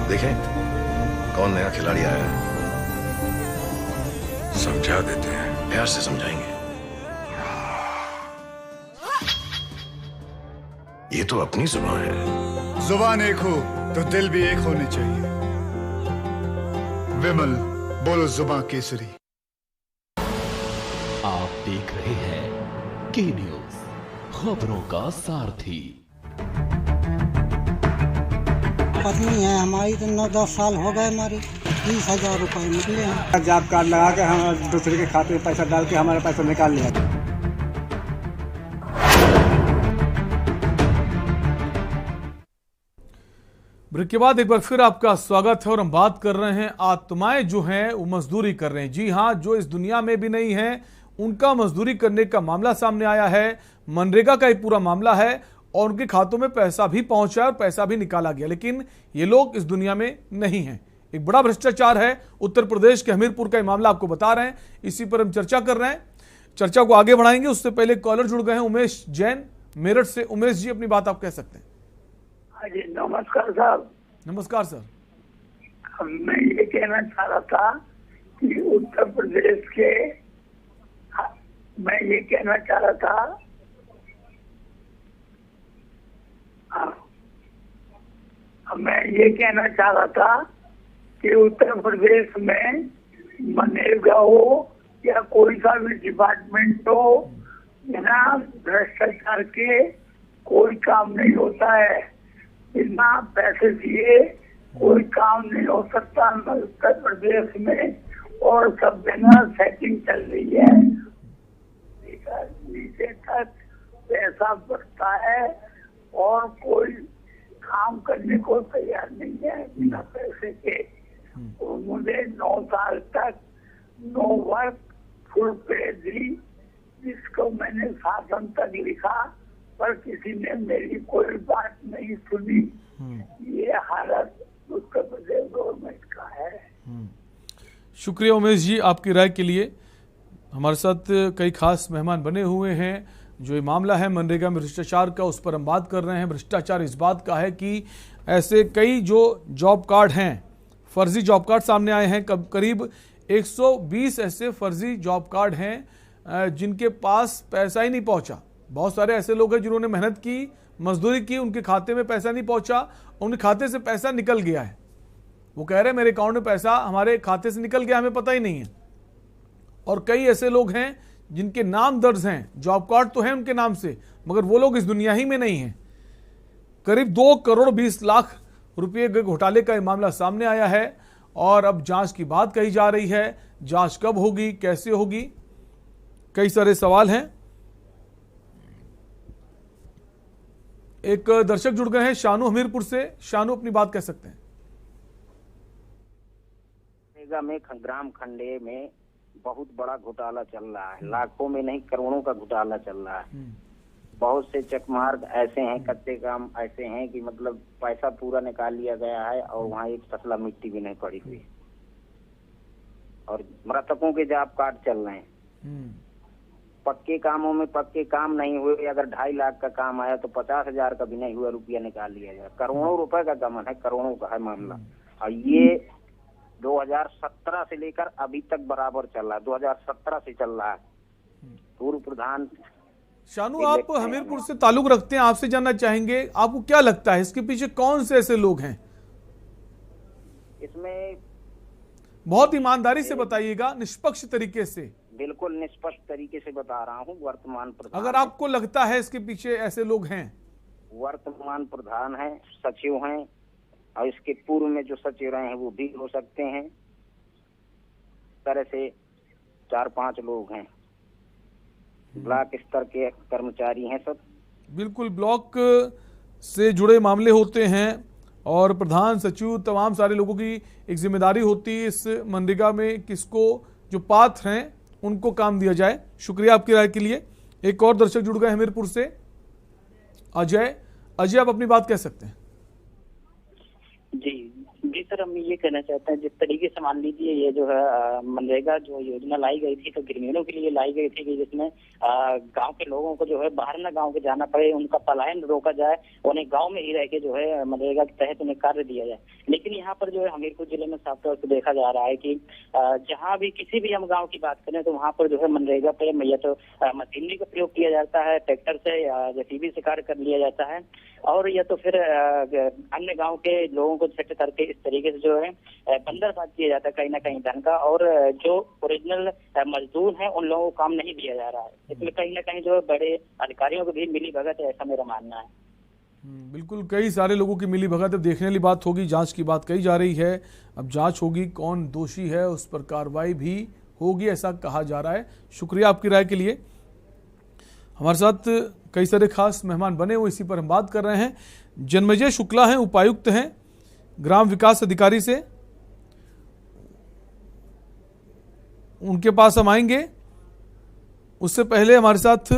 देखें कौन नया खिलाड़ी आया है, समझा देते हैं, प्यार से समझाएंगे। ये तो अपनी जुबान है। जुबान एक हो तो दिल भी एक होने चाहिए। विमल, बोलो जुबान केसरी। आप देख रहे हैं के न्यूज, खबरों का सारथी। पत्नी है हमारी, तो 9-10 साल हो गए, हमारी 30,000 रुपये निकले हैं। जॉब कार्ड लगा के हम दूसरे के खाते में पैसा डाल के हमारा पैसा निकाल लिया। ब्रेक के बाद एक बार फिर आपका स्वागत है और हम बात कर रहे हैं आत्माएं जो हैं वो मजदूरी कर रहे हैं। जी हां, जो इस दुनिया में भी नहीं है उनका मजदूरी करने का मामला सामने आया है। मनरेगा का एक पूरा मामला है और उनके खातों में पैसा भी पहुंचा और पैसा भी निकाला गया, लेकिन ये लोग इस दुनिया में नहीं हैं। एक बड़ा भ्रष्टाचार है। उत्तर प्रदेश के हमीरपुर का मामला आपको बता रहे हैं, इसी पर हम चर्चा कर रहे हैं। चर्चा को आगे बढ़ाएंगे, उससे पहले कॉलर जुड़ गए हैं उमेश जैन मेरठ से। उमेश जी, अपनी बात आप कह सकते हैं। जी नमस्कार साहब। नमस्कार सर। मैं ये कहना चाह रहा था कि उत्तर प्रदेश के, मैं ये कहना चाह रहा था, मैं ये कहना चाह रहा था कि उत्तर प्रदेश में मनरेगा हो या कोई सा भी डिपार्टमेंट हो, बिना भ्रष्टाचार के कोई काम नहीं होता है। बिना पैसे दिए कोई काम नहीं हो सकता उत्तर प्रदेश में, और सब जगह सेटिंग चल रही है। नीचे तक पैसा बढ़ता है और कोई काम करने को तैयार नहीं है बिना पैसे के। और मुझे 9 साल तक नो वर्क फुल पे दी, जिसको मैंने शासन तक लिखा, पर किसी ने मेरी कोई बात नहीं सुनी। ये हालत उत्तर प्रदेश गवर्नमेंट का है। शुक्रिया उमेश जी आपकी राय के लिए। हमारे साथ कई खास मेहमान बने हुए हैं। जो ये मामला है मनरेगा में भ्रष्टाचार का, उस पर हम बात कर रहे हैं। भ्रष्टाचार इस बात का है कि ऐसे कई जो जॉब कार्ड हैं, फर्जी जॉब कार्ड सामने आए हैं। करीब 120 ऐसे फर्जी जॉब कार्ड हैं जिनके पास पैसा ही नहीं पहुंचा। बहुत सारे ऐसे लोग हैं जिन्होंने मेहनत की, मजदूरी की, उनके खाते में पैसा नहीं पहुंचा, उनके खाते से पैसा निकल गया है। वो कह रहे हैं मेरे अकाउंट में पैसा हमारे खाते से निकल गया, हमें पता ही नहीं है। और कई ऐसे लोग हैं जिनके नाम दर्ज हैं, जॉब कार्ड तो है उनके नाम से, मगर वो लोग इस दुनिया ही में नहीं हैं। करीब 2 करोड़ 20 लाख रुपये के घोटाले का मामला सामने आया है और अब जांच की बात कही जा रही है। जांच कब होगी, कैसे होगी, कई सारे सवाल हैं। एक दर्शक जुड़ गए हैं शानू हमीरपुर से। शानू अपनी बात कह सकते हैं। में ग्राम खंडे में बहुत बड़ा घोटाला चल रहा है, लाखों में नहीं करोड़ों का घोटाला चल रहा है। बहुत से चकमार्ग ऐसे हैं, कच्चे काम ऐसे हैं कि मतलब पैसा पूरा निकाल लिया गया है और वहाँ एक तसला मिट्टी भी नहीं पड़ी हुई, और मृतकों के जॉब कार्ड चल रहे हैं। पक्के कामों में पक्के काम नहीं हुए, अगर 2.5 लाख का काम आया तो 50,000 का भी नहीं हुआ रुपया निकाल लिया जाए। करोड़ों रुपए का गमन है, करोड़ों का है मामला। और ये 2017 से लेकर अभी तक बराबर चल रहा है, 2017 से चल रहा है। पूर्व प्रधान शानू, आप हमीरपुर से ताल्लुक रखते हैं, आपसे जानना चाहेंगे आपको क्या लगता है इसके पीछे कौन से ऐसे लोग हैं? इसमें बहुत ईमानदारी से बताइएगा, निष्पक्ष तरीके से। बिल्कुल निष्पक्ष तरीके से बता रहा हूँ। वर्तमान प्रधान, अगर आपको लगता है इसके पीछे ऐसे लोग हैं, वर्तमान प्रधान हैं, सचिव हैं, और इसके पूर्व में जो सचिव रहे हैं वो भी हो सकते हैं। तरह से 4-5 लोग हैं, ब्लॉक स्तर के कर्मचारी हैं सब। बिल्कुल ब्लॉक से जुड़े मामले होते हैं और प्रधान सचिव तमाम सारे लोगों की एक जिम्मेदारी होती है इस मनरेगा में, किसको जो पात्र हैं उनको काम दिया जाए। शुक्रिया आपकी राय के लिए। एक और दर्शक जुड़ गए हमीरपुर से, अजय। अजय, आप अपनी बात कह सकते हैं। जी सर, हम ये कहना चाहते हैं, जिस तरीके से मान लीजिए ये जो है मनरेगा जो योजना लाई गई थी तो ग्रामीणों के लिए लाई गई थी कि जिसमें गांव के लोगों को जो है बाहर ना गांव के जाना पड़े, उनका पलायन रोका जाए, उन्हें गांव में ही रह के जो है मनरेगा के तहत उन्हें कार्य दिया जाए। लेकिन यहाँ पर जो है हमीरपुर जिले में साफ तौर पर देखा जा रहा है कि जहाँ भी किसी भी हम गाँव की बात करें तो वहाँ पर जो है मनरेगा पे या तो मशीनरी का प्रयोग किया जाता है, ट्रैक्टर से या जेसीबी से कार्य कर लिया जाता है, और या तो फिर अन्य गांव के लोगों को सेट करके इस तरीके से जो है बंदरबाज किया जाता है कहीं ना कहीं धन का, और जो ओरिजिनल मजदूर हैं उन लोगों को काम नहीं दिया जा रहा है। इसमें कहीं ना कहीं जो है बड़े अधिकारियों को भी मिली भगत है, ऐसा मेरा मानना है। बिल्कुल, कई सारे लोगों की मिली भगत अब देखने वाली बात होगी। जांच की बात कही जा रही है, अब जांच होगी, कौन दोषी है उस पर कार्रवाई भी होगी, ऐसा कहा जा रहा है। शुक्रिया आपकी राय के लिए। हमारे साथ कई सारे खास मेहमान बने हुए, इसी पर हम बात कर रहे हैं। जन्मेजय शुक्ला हैं, उपायुक्त हैं ग्राम विकास अधिकारी से, उनके पास हम आएंगे। उससे पहले हमारे साथ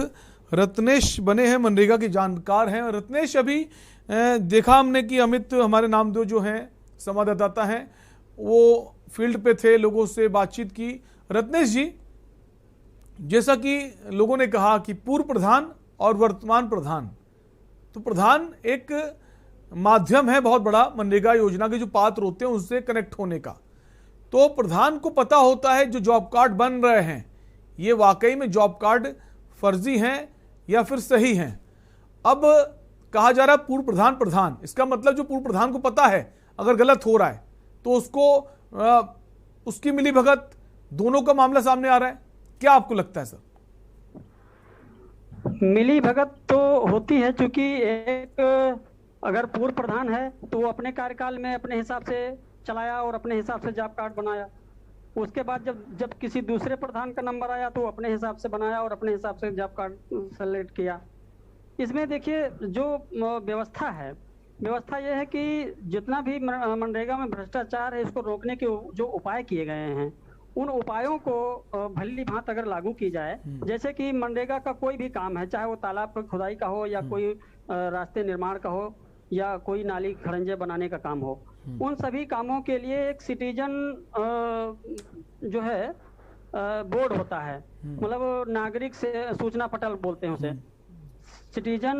रत्नेश बने हैं, मनरेगा के जानकार हैं। रत्नेश, अभी देखा हमने कि अमित हमारे नामदेव जो हैं संवाददाता हैं, वो फील्ड पे थे, लोगों से बातचीत की। रत्नेश जी, जैसा कि लोगों ने कहा कि पूर्व प्रधान और वर्तमान प्रधान, तो प्रधान एक माध्यम है बहुत बड़ा मनरेगा योजना के जो पात्र होते हैं उससे कनेक्ट होने का। तो प्रधान को पता होता है जो जॉब कार्ड बन रहे हैं ये वाकई में जॉब कार्ड फर्जी हैं या फिर सही हैं। अब कहा जा रहा है पूर्व प्रधान, इसका मतलब जो पूर्व प्रधान को पता है अगर गलत हो रहा है तो उसको उसकी मिली भगत, दोनों का मामला सामने आ रहा है। क्या आपको लगता है सर? मिली भगत तो होती है, क्योंकि एक अगर पूर्व प्रधान है तो वो अपने कार्यकाल में अपने हिसाब से चलाया और अपने हिसाब से जॉब कार्ड बनाया। उसके बाद जब किसी दूसरे प्रधान का नंबर आया तो अपने हिसाब से बनाया और अपने हिसाब से जॉब कार्ड सेलेक्ट किया। इसमें देखिए जो व्यवस्था है, व्यवस्था यह है कि जितना भी मनरेगा में भ्रष्टाचार है इसको रोकने के जो उपाय किए गए हैं, उन उपायों को भली भांति अगर लागू की जाए, जैसे कि मनरेगा का कोई भी काम है, चाहे वो तालाब खुदाई का हो या कोई रास्ते निर्माण का हो या कोई नाली खड़ंजे बनाने का काम हो, उन सभी कामों के लिए एक सिटीजन जो है बोर्ड होता है, मतलब नागरिक से सूचना पटल बोलते हैं उसे, सिटीजन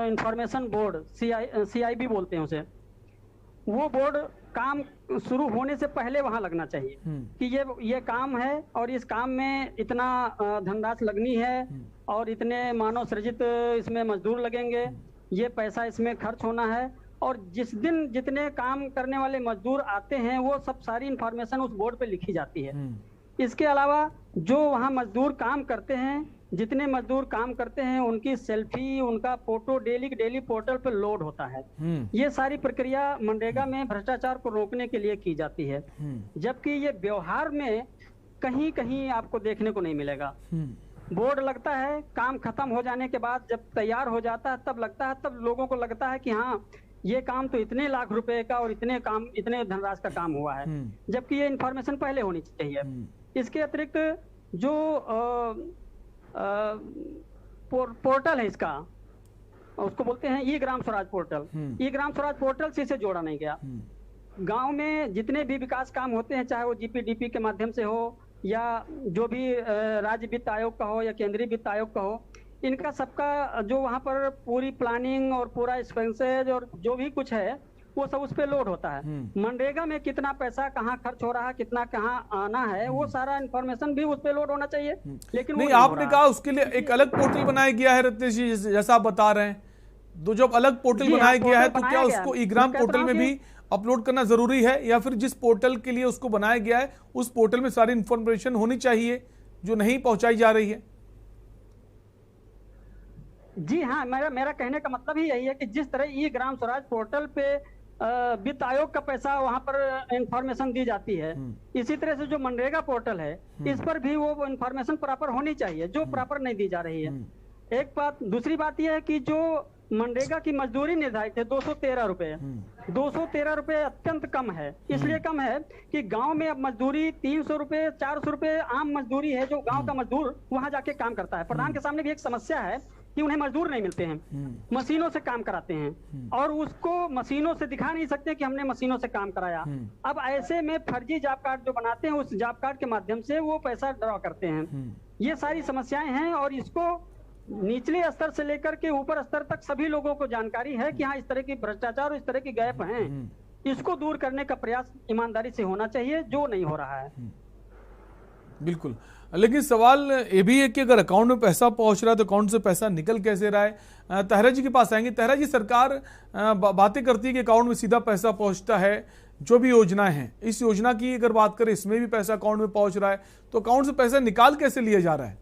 इंफॉर्मेशन बोर्ड, CIB बोलते हैं उसे। वो बोर्ड काम शुरू होने से पहले वहां लगना चाहिए कि ये काम है और इस काम में इतना धनराशि लगनी है और इतने मानव सृजित इसमें मजदूर लगेंगे, ये पैसा इसमें खर्च होना है, और जिस दिन जितने काम करने वाले मजदूर आते हैं वो सब सारी इंफॉर्मेशन उस बोर्ड पे लिखी जाती है। इसके अलावा जो वहाँ मजदूर काम करते हैं, जितने मजदूर काम करते हैं उनकी सेल्फी, उनका फोटो डेली पोर्टल पे लोड होता है। ये सारी प्रक्रिया मनरेगा में भ्रष्टाचार को रोकने के लिए की जाती है, जबकि ये व्यवहार में कहीं कहीं आपको देखने को नहीं मिलेगा। बोर्ड लगता है, काम खत्म हो जाने के बाद जब तैयार हो जाता है तब लगता है, तब लोगों को लगता है कि हाँ ये काम तो इतने लाख रुपए का और इतने धनराशि का काम हुआ है, जबकि ये इंफॉर्मेशन पहले होनी चाहिए। इसके अतिरिक्त जो पोर्टल है इसका, उसको बोलते हैं ई ग्राम स्वराज पोर्टल, ई ग्राम स्वराज पोर्टल से इसे जोड़ा नहीं गया। गांव में जितने भी विकास काम होते हैं, चाहे वो GPDP के माध्यम से हो या जो भी राज्य वित्त आयोग का हो या केंद्रीय वित्त आयोग का हो, इनका सबका जो वहाँ पर पूरी प्लानिंग और पूरा एक्सपेंसेज और जो भी कुछ है वो सब उस पे लोड होता है। मनरेगा में कितना पैसा कहाँ खर्च हो रहा है, कितना कहाँ आना है, वो सारा इन्फॉर्मेशन भी उस पे लोड होना चाहिए, लेकिन नहीं, आपने कहा उसके लिए एक अलग पोर्टल बनाया गया है रत्नेश जी, जैसा आप बता रहे हैं, तो जब अलग पोर्टल बनाया गया है तो क्या उसको ई ग्राम पोर्टल में भी अपलोड करना जरूरी है, या फिर जिस पोर्टल के लिए उसको बनाया गया है उस पोर्टल में सारी इंफॉर्मेशन होनी चाहिए जो नहीं पहुंचाई जा रही है? जी हाँ, मेरा कहने का मतलब ही यही है कि जिस तरह ई ग्राम स्वराज पोर्टल पे वित्त आयोग का पैसा वहां पर इंफॉर्मेशन दी जाती है, इसी तरह से जो मनरेगा पोर्टल है इस पर भी वो इंफॉर्मेशन प्रॉपर होनी चाहिए, जो प्रॉपर नहीं दी जा रही है। एक बात, दूसरी बात यह है कि जो मनरेगा की मजदूरी निर्धारित है 213 रुपए, 213 रुपए अत्यंत कम है। इसलिए कम है कि गांव में अब मजदूरी 300 रुपए 400 रुपए आम मजदूरी है, जो गांव का मजदूर वहां जाके काम करता है। प्रधान के सामने भी एक समस्या है कि उन्हें मजदूर नहीं मिलते हैं, मशीनों से काम कराते हैं और उसको मशीनों से दिखा नहीं सकते कि हमने मशीनों से काम कराया। अब ऐसे में फर्जी जॉब कार्ड जो बनाते हैं, उस जॉब कार्ड के माध्यम से वो पैसा ड्रॉ करते हैं। ये सारी समस्याएं हैं और इसको निचले स्तर से लेकर के ऊपर स्तर तक सभी लोगों को जानकारी है कि हाँ इस तरह की भ्रष्टाचार और इस तरह की गैप हैं। इसको दूर करने का प्रयास ईमानदारी से होना चाहिए, जो नहीं हो रहा है। बिल्कुल, लेकिन सवाल ये भी है कि अगर अकाउंट में पैसा पहुंच रहा है तो अकाउंट से पैसा निकल कैसे रहा है? तहरा जी के पास आएंगे। तहरा जी, सरकार बातें करती है कि अकाउंट में सीधा पैसा पहुंचता है, जो भी योजनाएं हैं, इस योजना की अगर बात करें इसमें भी पैसा अकाउंट में पहुंच रहा है, तो अकाउंट से पैसा निकाल कैसे लिया जा रहा है?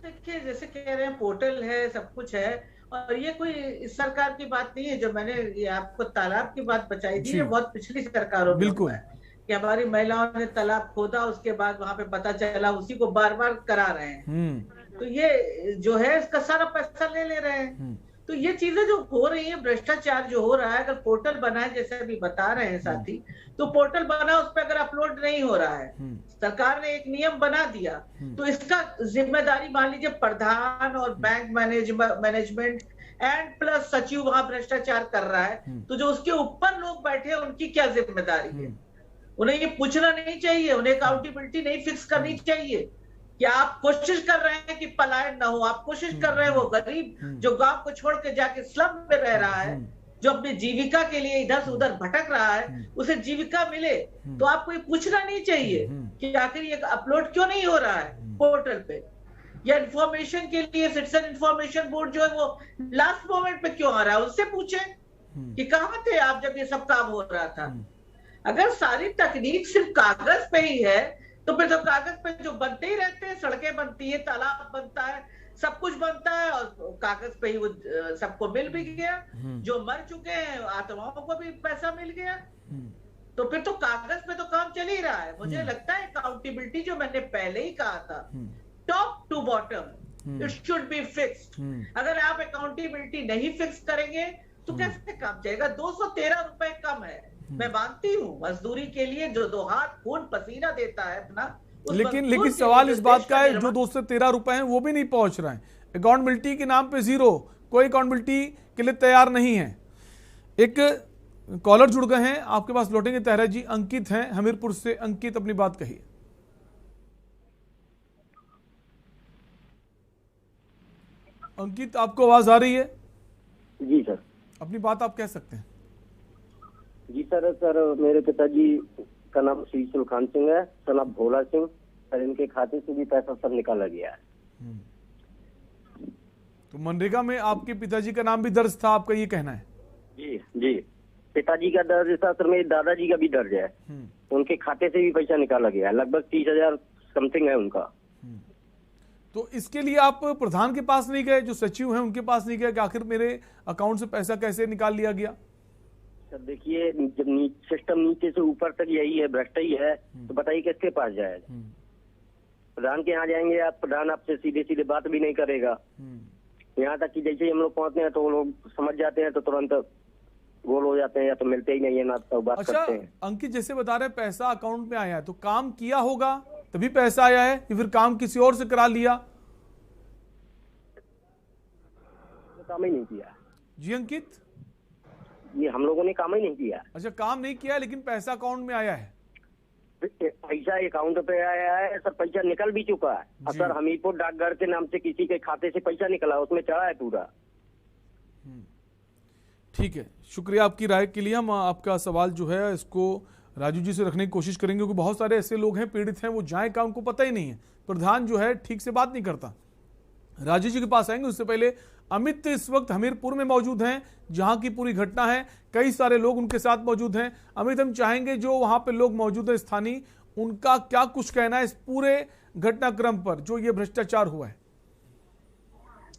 देखिए, जैसे कह रहे हैं पोर्टल है, सब कुछ है, और ये कोई इस सरकार की बात नहीं है। जो मैंने ये आपको तालाब की बात बचाई थी, ये बहुत पिछली सरकारों में हुआ है कि हमारी महिलाओं ने तालाब खोदा, उसके बाद वहां पे पता चला, उसी को बार बार करा रहे हैं। तो ये जो है इसका सारा पैसा ले रहे हैं। तो ये चीजें जो हो रही है, भ्रष्टाचार जो हो रहा है, अगर पोर्टल बना है जैसे अभी बता रहे हैं साथी, तो पोर्टल बना, उस पर अगर अपलोड नहीं हो रहा है, सरकार ने एक नियम बना दिया, तो इसका जिम्मेदारी मान लीजिए प्रधान और बैंक मैनेजमेंट एंड प्लस सचिव वहां भ्रष्टाचार कर रहा है, तो जो उसके ऊपर लोग बैठे हैं उनकी क्या जिम्मेदारी है? उन्हें ये पूछना नहीं चाहिए, उन्हें अकाउंटेबिलिटी नहीं फिक्स करनी चाहिए कि आप कोशिश कर रहे हैं कि पलायन ना हो, आप कोशिश कर रहे हैं वो गरीब जो गांव को छोड़ के जाके स्लम में रह रहा है, जो अपनी जीविका के लिए इधर से उधर भटक रहा है, उसे जीविका मिले, तो आपको ये पूछना नहीं चाहिए कि आखिर ये अपलोड क्यों नहीं हो रहा है पोर्टल पे। या इंफॉर्मेशन के लिए सिटीजन इंफॉर्मेशन बोर्ड जो है वो लास्ट मोमेंट पे क्यों आ रहा है, उससे पूछें कि कहाँ थे आप जब ये सब काम हो रहा था। अगर सारी तकनीक सिर्फ कागज पे ही है तो फिर तो कागज पे जो बनते ही रहते हैं, सड़कें बनती है, तालाब बनता है, सब कुछ बनता है और कागज पे ही वो सबको मिल भी गया, जो मर चुके हैं आत्माओं को भी पैसा मिल गया, तो फिर तो कागज पे तो काम चल ही रहा है। मुझे लगता है अकाउंटेबिलिटी जो मैंने पहले ही कहा था, top to bottom it should be fixed. अगर आप अकाउंटेबिलिटी नहीं फिक्स करेंगे तो कैसे काम चलेगा। 213 रुपए कम है, मैं मानती हूँ मजदूरी के लिए जो 2 हाथ खून पसीना देता है अपना, लेकिन सवाल इस बात का है जो 213 रुपए हैं वो भी नहीं पहुंच रहे हैं। अकाउंटेबिलिटी के नाम पे जीरो, कोई अकाउंटेबिलिटी के लिए तैयार नहीं है। एक कॉलर जुड़ गए हैं, आपके पास लौटेंगे तहरा जी। अंकित हैं हमीरपुर से। अंकित, अपनी बात कहिए। अंकित, आपको आवाज आ रही है? जी सर। अपनी बात आप कह सकते हैं। जी सर मेरे पिताजी का नाम श्री सुलखान सिंह है, son of Bhola Singh. Sir इनके खाते से भी पैसा सब निकाला गया है। तो मनरेगा में आपके पिताजी का नाम भी दर्ज था, आपका ये कहना है? जी जी, पिताजी का दर्ज था सर, मेरे दादाजी का भी दर्ज है। उनके खाते से भी पैसा निकाला गया है, लगभग 30,000 समथिंग है उनका। तो इसके लिए आप प्रधान के पास नहीं गए, जो सचिव हैं उनके पास नहीं गए कि आखिर मेरे अकाउंट से पैसा कैसे निकाल लिया गया? सर देखिए, जब सिस्टम नीचे से ऊपर तक यही है, भ्रष्ट ही है, तो बताइए किसके पास जाएगा? प्रधान के यहाँ जाएंगे आप, प्रधान आपसे सीधे सीधे बात भी नहीं करेगा। यहाँ तक कि जैसे ही हम लोग पहुंचते हैं तो वो लोग समझ जाते हैं, तो तुरंत गोल हो जाते हैं, या तो मिलते ही नहीं है ना तो बात करते हैं। अंकित, जैसे बता रहे पैसा अकाउंट में आया है, तो काम किया होगा तभी पैसा आया है, या फिर काम किसी और से करा लिया? तो काम ही नहीं किया जी अंकित, ये हम लोगों ने काम ही नहीं किया। अच्छा, काम नहीं किया लेकिन पैसा अकाउंट में आया है? पैसा अकाउंट पे आया है सर, पैसा निकल भी चुका है सर। हमीरपुर डाकघर के नाम से किसी के खाते से पैसा निकला, उसमें चढ़ा है पूरा। ठीक है, शुक्रिया आपकी राय के लिए। हम आपका सवाल जो है इसको राजू जी से रखने की कोशिश करेंगे, क्योंकि बहुत सारे ऐसे लोग हैं, पीड़ित हैं, वो जाए का उनको पता ही नहीं है, प्रधान जो है ठीक से बात नहीं करता। राजू जी के पास आएंगे, उससे पहले अमित इस वक्त हमीरपुर में मौजूद हैं, जहां की पूरी घटना है, कई सारे लोग उनके साथ मौजूद हैं। अमित, हम चाहेंगे जो वहां पे लोग मौजूद हैं स्थानीय, उनका क्या कुछ कहना है इस पूरे घटनाक्रम पर जो ये भ्रष्टाचार हुआ है?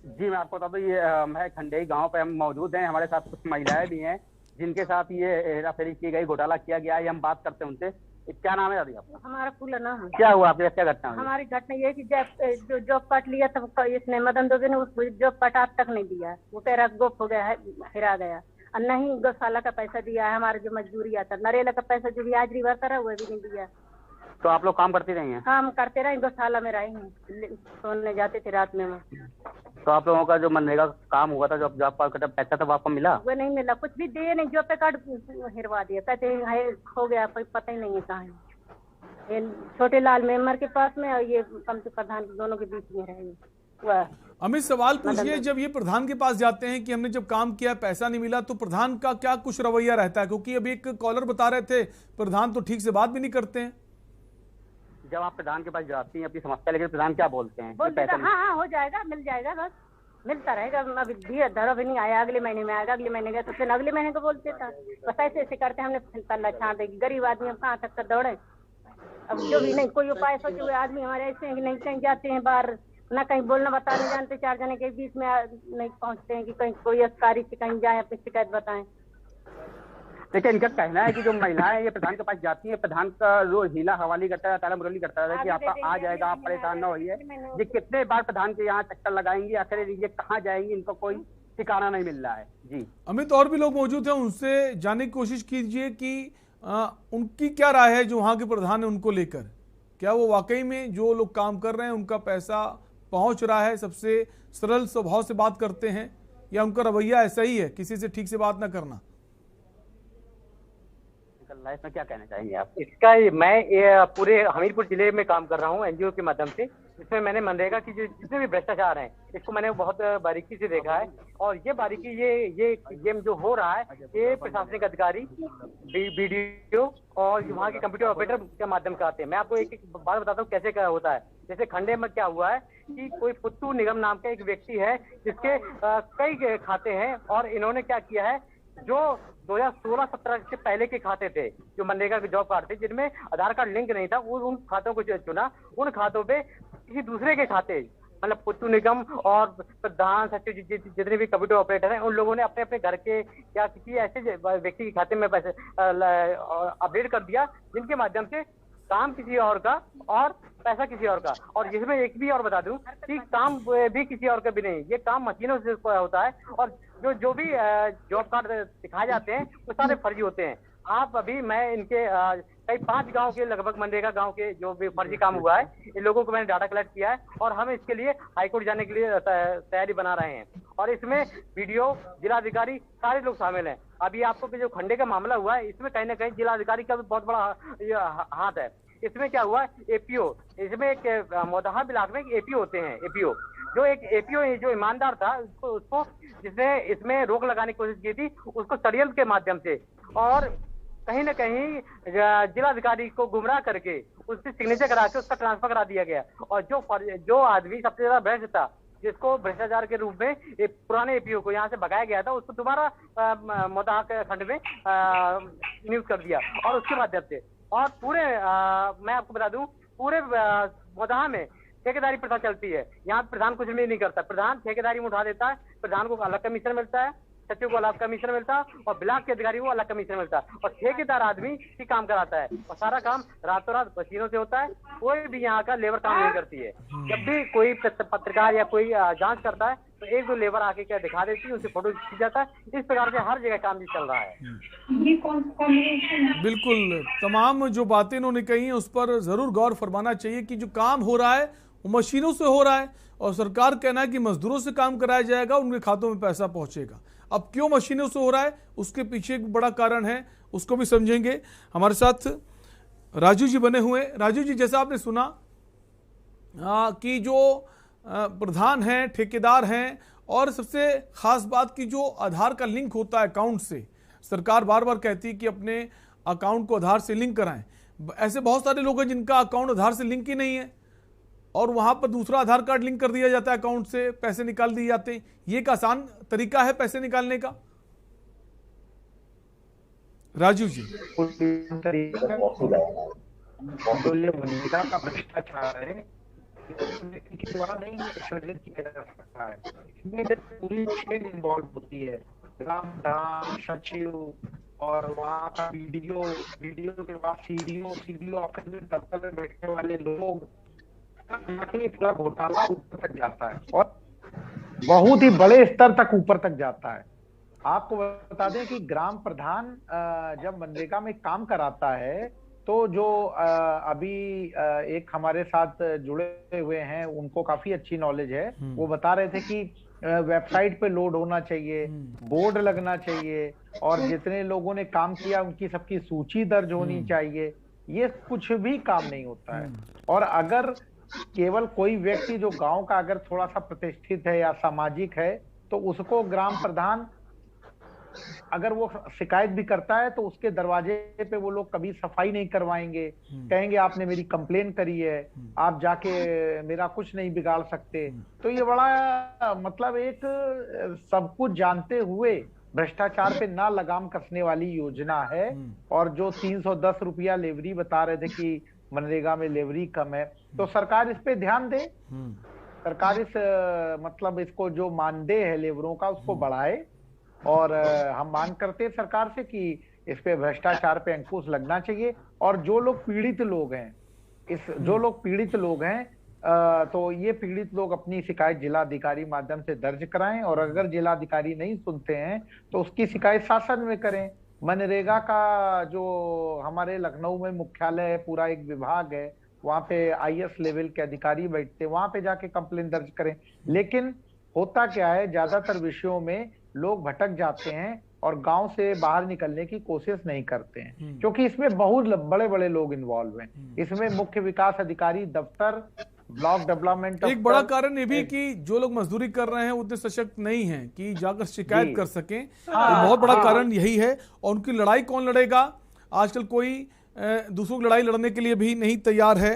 जी मैं आपको बता दूं, ये मैं खंडेई गांव पे हम मौजूद हैं, हमारे साथ कुछ महिलाएं भी हैं जिनके साथ ये हेराफेरी की गई, घोटाला किया गया है। हम बात करते हैं उनसे। क्या नाम है दादी आपका? हमारा फूला नाम है। क्या हुआ आपके, क्या घटना हुई? हमारी घटना ये कि जब जो जॉब कार्ड लिया था इसने, मदन दुबे ने उसको जॉब कार्ड आज तक नहीं दिया। वो कह रहा गुप्त हो गया है, हिरा गया, और नहीं गौशाला का पैसा दिया है, हमारा जो मजदूरी आता, नरेला का पैसा जो भी आज रिवर्स है वो भी नहीं दिया। तो आप लोग काम करते रहे हैं? काम करते रहे, गौशाला में रहे हैं, सोने जाते थे रात में। तो आप लोगों का जो मनरेगा काम हुआ था, जो जॉब कार्ड का पैसा था, वो आपको मिला? वो नहीं मिला, कुछ भी दिए नहीं, जॉब कार्ड हिरवा दिया, कहते हैं हो गया, कोई पता ही नहीं है कहाँ है। ये छोटे लाल मेमर के पास में और ये कमती प्रधान दोनों के बीच में रहे। अमित, सवाल पूछिए, जब ये प्रधान के पास जाते हैं कि हमने जब काम किया पैसा नहीं मिला, तो प्रधान का क्या कुछ रवैया रहता है? क्योंकि अभी एक कॉलर बता रहे थे प्रधान तो ठीक से बात भी नहीं करते हैं। जब आप प्रधान के पास जाती हैं अपनी समस्या, लेकिन प्रधान क्या बोलते हैं? हाँ हो जाएगा, मिल जाएगा, बस मिलता रहेगा। अभी धीरे भी नहीं आया, अगले महीने में आएगा, अगले महीने गया तो फिर अगले महीने को बोलते था। बस ऐसे ऐसे करते हमने तल्ला छाड़ देगी। गरीब आदमी हम कहाँ तक दौड़े? अब जो भी नहीं कोई उपाय सोचे हुए आदमी हमारे ऐसे हैं कि नहीं कहीं जाते हैं बाहर, ना कहीं बोलना बताने जानते, 4 जने के बीच में नहीं पहुंचते हैं कि कहीं कोई अधिकारी से कहीं जाए अपनी शिकायत बताएं। देखिए, इनका कहना है कि जो महिलाएं ये प्रधान के पास जाती है, प्रधान का जो हीला हवाली करता है, ताला मुरली करता है कि आपका आ जाएगा, आप परेशान न होइए। ये कितने बार प्रधान के यहाँ चक्कर लगाएंगी, आखिर ये कहाँ जाएंगी, इनको कोई ठिकाना नहीं मिल रहा है। जी अमित, और भी लोग मौजूद हैं, उनसे जानने की कोशिश कीजिए कि उनकी क्या राय है जो वहाँ के प्रधान है उनको लेकर। क्या वो वाकई में जो लोग काम कर रहे हैं उनका पैसा पहुँच रहा है, सबसे सरल स्वभाव से बात करते हैं, या उनका रवैया ऐसा ही है किसी से ठीक से बात ना करना? लाइफ में क्या कहना चाहेंगे आप? इसका मैं पूरे हमीरपुर जिले में काम कर रहा हूँ एनजीओ के माध्यम से। इसमें मैंने मनरेगा की जो जितने भी भ्रष्टाचार हैं इसको मैंने बहुत बारीकी से देखा है। और ये बारीकी ये जो हो रहा है ये प्रशासनिक अधिकारी, BDO और वहाँ के कंप्यूटर ऑपरेटर के माध्यम से आते हैं। मैं आपको एक बात बताता हूँ कैसे क्या होता है। जैसे खंडे में क्या हुआ है कि कोई पुत्तू निगम नाम का एक व्यक्ति है जिसके कई खाते हैं, और इन्होंने क्या किया है, जो 2016-17 से पहले के खाते थे, जो मनरेगा के जॉब कार्ड थे जिनमें आधार कार्ड लिंक नहीं था, उन खातों को चुना। उन खातों पे किसी दूसरे के खाते, मतलब पुत्तू निगम और प्रधान सचिव जितने भी कंप्यूटर ऑपरेटर हैं, उन लोगों ने अपने अपने घर के या किसी ऐसे व्यक्ति के खाते में पैसे अपडेट कर दिया, जिनके माध्यम से काम किसी और का और पैसा किसी और का। और इसमें एक भी और बता दूं कि काम भी किसी और का भी नहीं, ये काम मशीनों से होता है। और जो भी जॉब कार्ड दिखाए जाते हैं वो सारे फर्जी होते हैं। आप अभी मैं इनके कई 5 गांव के लगभग मनरेगा गांव के जो भी फर्जी काम हुआ है, इन लोगों को मैंने डाटा कलेक्ट किया है और हम इसके लिए हाईकोर्ट जाने के लिए तैयारी बना रहे हैं। और इसमें वीडियो, जिलाधिकारी, सारे लोग शामिल हैं। अभी आपको जो खंडे का मामला हुआ है, इसमें कहीं ना कहीं जिलाधिकारी का भी बहुत बड़ा हाथ है। इसमें क्या हुआ, एपीओ, इसमें एक मोदहा ब्लॉक में एपीओ होते हैं, एपीओ जो एक एपीओ जो ईमानदार था, उसको जिसने इसमें रोक लगाने की कोशिश की थी, उसको षड्यंत्र के माध्यम से और कहीं ना कहीं जिलाधिकारी को गुमराह करके उससे सिग्नेचर करा के उसका ट्रांसफर करा दिया गया। और जो आदमी सबसे ज्यादा भ्रष्ट था, जिसको भ्रष्टाचार के रूप में पुराने एपीओ को यहाँ से भगाया गया था, उसको दोबारा मोदहा के खंड में नियुक्त कर दिया। और उसके माध्यम से और पूरे मैं आपको बता दूं, पूरे मोदहा में ठेकेदारी प्रथा चलती है। यहाँ प्रधान कुछ भी नहीं करता, प्रधान ठेकेदारी में उठा देता है, प्रधान को अलग कमीशन मिलता है, सचिव को अलग कमीशन मिलता है और ब्लॉक के अधिकारी को अलग कमीशन मिलता है, और ठेकेदार आदमी ही काम कराता है। और सारा काम रातों रात मशीनों से होता है, कोई भी यहाँ का लेबर काम नहीं करती है। जब भी कोई पत्रकार या कोई जांच करता है तो 1-2 लेबर आके क्या दिखा देती है, उनसे फोटो खींच जाता है। इस प्रकार से हर जगह काम चल रहा है। बिल्कुल, तमाम जो बातें इन्होंने कही हैं उस पर जरूर गौर फरमाना चाहिए कि जो काम हो रहा है वो मशीनों से हो रहा है, और सरकार कहना है कि मजदूरों से काम कराया जाएगा, उनके खातों में पैसा पहुंचेगा। अब क्यों मशीनों से हो रहा है, उसके पीछे एक बड़ा कारण है, उसको भी समझेंगे। हमारे साथ राजू जी बने हुए। राजू जी, जैसा आपने सुना कि जो प्रधान हैं, ठेकेदार हैं, और सबसे खास बात की जो आधार का लिंक होता है अकाउंट से, सरकार बार बार कहती है कि अपने अकाउंट को आधार से लिंक कराएं। ऐसे बहुत सारे लोग हैं जिनका अकाउंट आधार से लिंक ही नहीं है, और वहां पर दूसरा आधार कार्ड लिंक कर दिया जाता है, अकाउंट से पैसे निकाल दिए जाते हैं। ये एक आसान तरीका है पैसे निकालने का? राजू जी, का भ्रष्टाचार है, किसी द्वारा नहीं संचालित किया जा सकता है। इसमें पूरी चेन इन्वॉल्व होती है, ग्राम सचिव और वहाँ का वीडियो के बाद सीडीओ ऑफिस में दफ्तर में बैठने वाले लोग, पूरा घोटाला ऊपर तक जाता है और बहुत ही बड़े स्तर तक ऊपर तक जाता है। आपको बता दें कि ग्राम प्रधान जब मनरेगा में काम कराता है तो जो अभी एक हमारे साथ जुड़े हुए हैं, उनको काफी अच्छी नॉलेज है, वो बता रहे थे कि वेबसाइट पे लोड होना चाहिए, बोर्ड लगना चाहिए, और जितने लोगों ने काम किया उनकी सबकी सूची दर्ज होनी चाहिए। ये कुछ भी काम नहीं होता है। और अगर केवल कोई व्यक्ति जो गांव का अगर थोड़ा सा प्रतिष्ठित है या सामाजिक है, तो उसको ग्राम प्रधान अगर वो शिकायत भी करता है तो उसके दरवाजे पे वो लोग कभी सफाई नहीं करवाएंगे, कहेंगे आपने मेरी कंप्लेन करी है, आप जाके मेरा कुछ नहीं बिगाड़ सकते। तो ये बड़ा मतलब एक सब कुछ जानते हुए भ्रष्टाचार पे ना लगाम कसने वाली योजना है। और जो 310 रुपया लेवरी बता रहे थे कि मनरेगा में लेवरी कम है, तो सरकार इस पे ध्यान दे। सरकार इस मतलब इसको जो मानदेय है लेबरों का उसको बढ़ाए, और हम मांग करते हैं सरकार से कि इस पे भ्रष्टाचार पे अंकुश लगना चाहिए। और जो लोग पीड़ित लोग हैं तो ये पीड़ित लोग अपनी शिकायत जिलाधिकारी माध्यम से दर्ज कराएं, और अगर जिलाधिकारी नहीं सुनते हैं तो उसकी शिकायत शासन में करें। मनरेगा का जो हमारे लखनऊ में मुख्यालय है, पूरा एक विभाग है, वहाँ पे IAS लेवल के अधिकारी बैठते हैं, वहाँ पे जाके कंप्लेन दर्ज करें। लेकिन होता क्या है, ज्यादातर विषयों में लोग भटक जाते हैं और गांव से बाहर निकलने की कोशिश नहीं करते हैं, क्योंकि इसमें बहुत बड़े बड़े लोग इन्वॉल्व हैं। इसमें मुख्य विकास अधिकारी दफ्तर, ब्लॉक डेवलपमेंट, एक बड़ा कारण ये भी कि जो लोग मजदूरी कर रहे हैं उतने सशक्त नहीं हैं कि जाकर शिकायत कर सकें। तो बहुत बड़ा कारण यही है। और उनकी लड़ाई कौन लड़ेगा? आजकल कोई दूसरों की लड़ाई लड़ने के लिए भी नहीं तैयार है।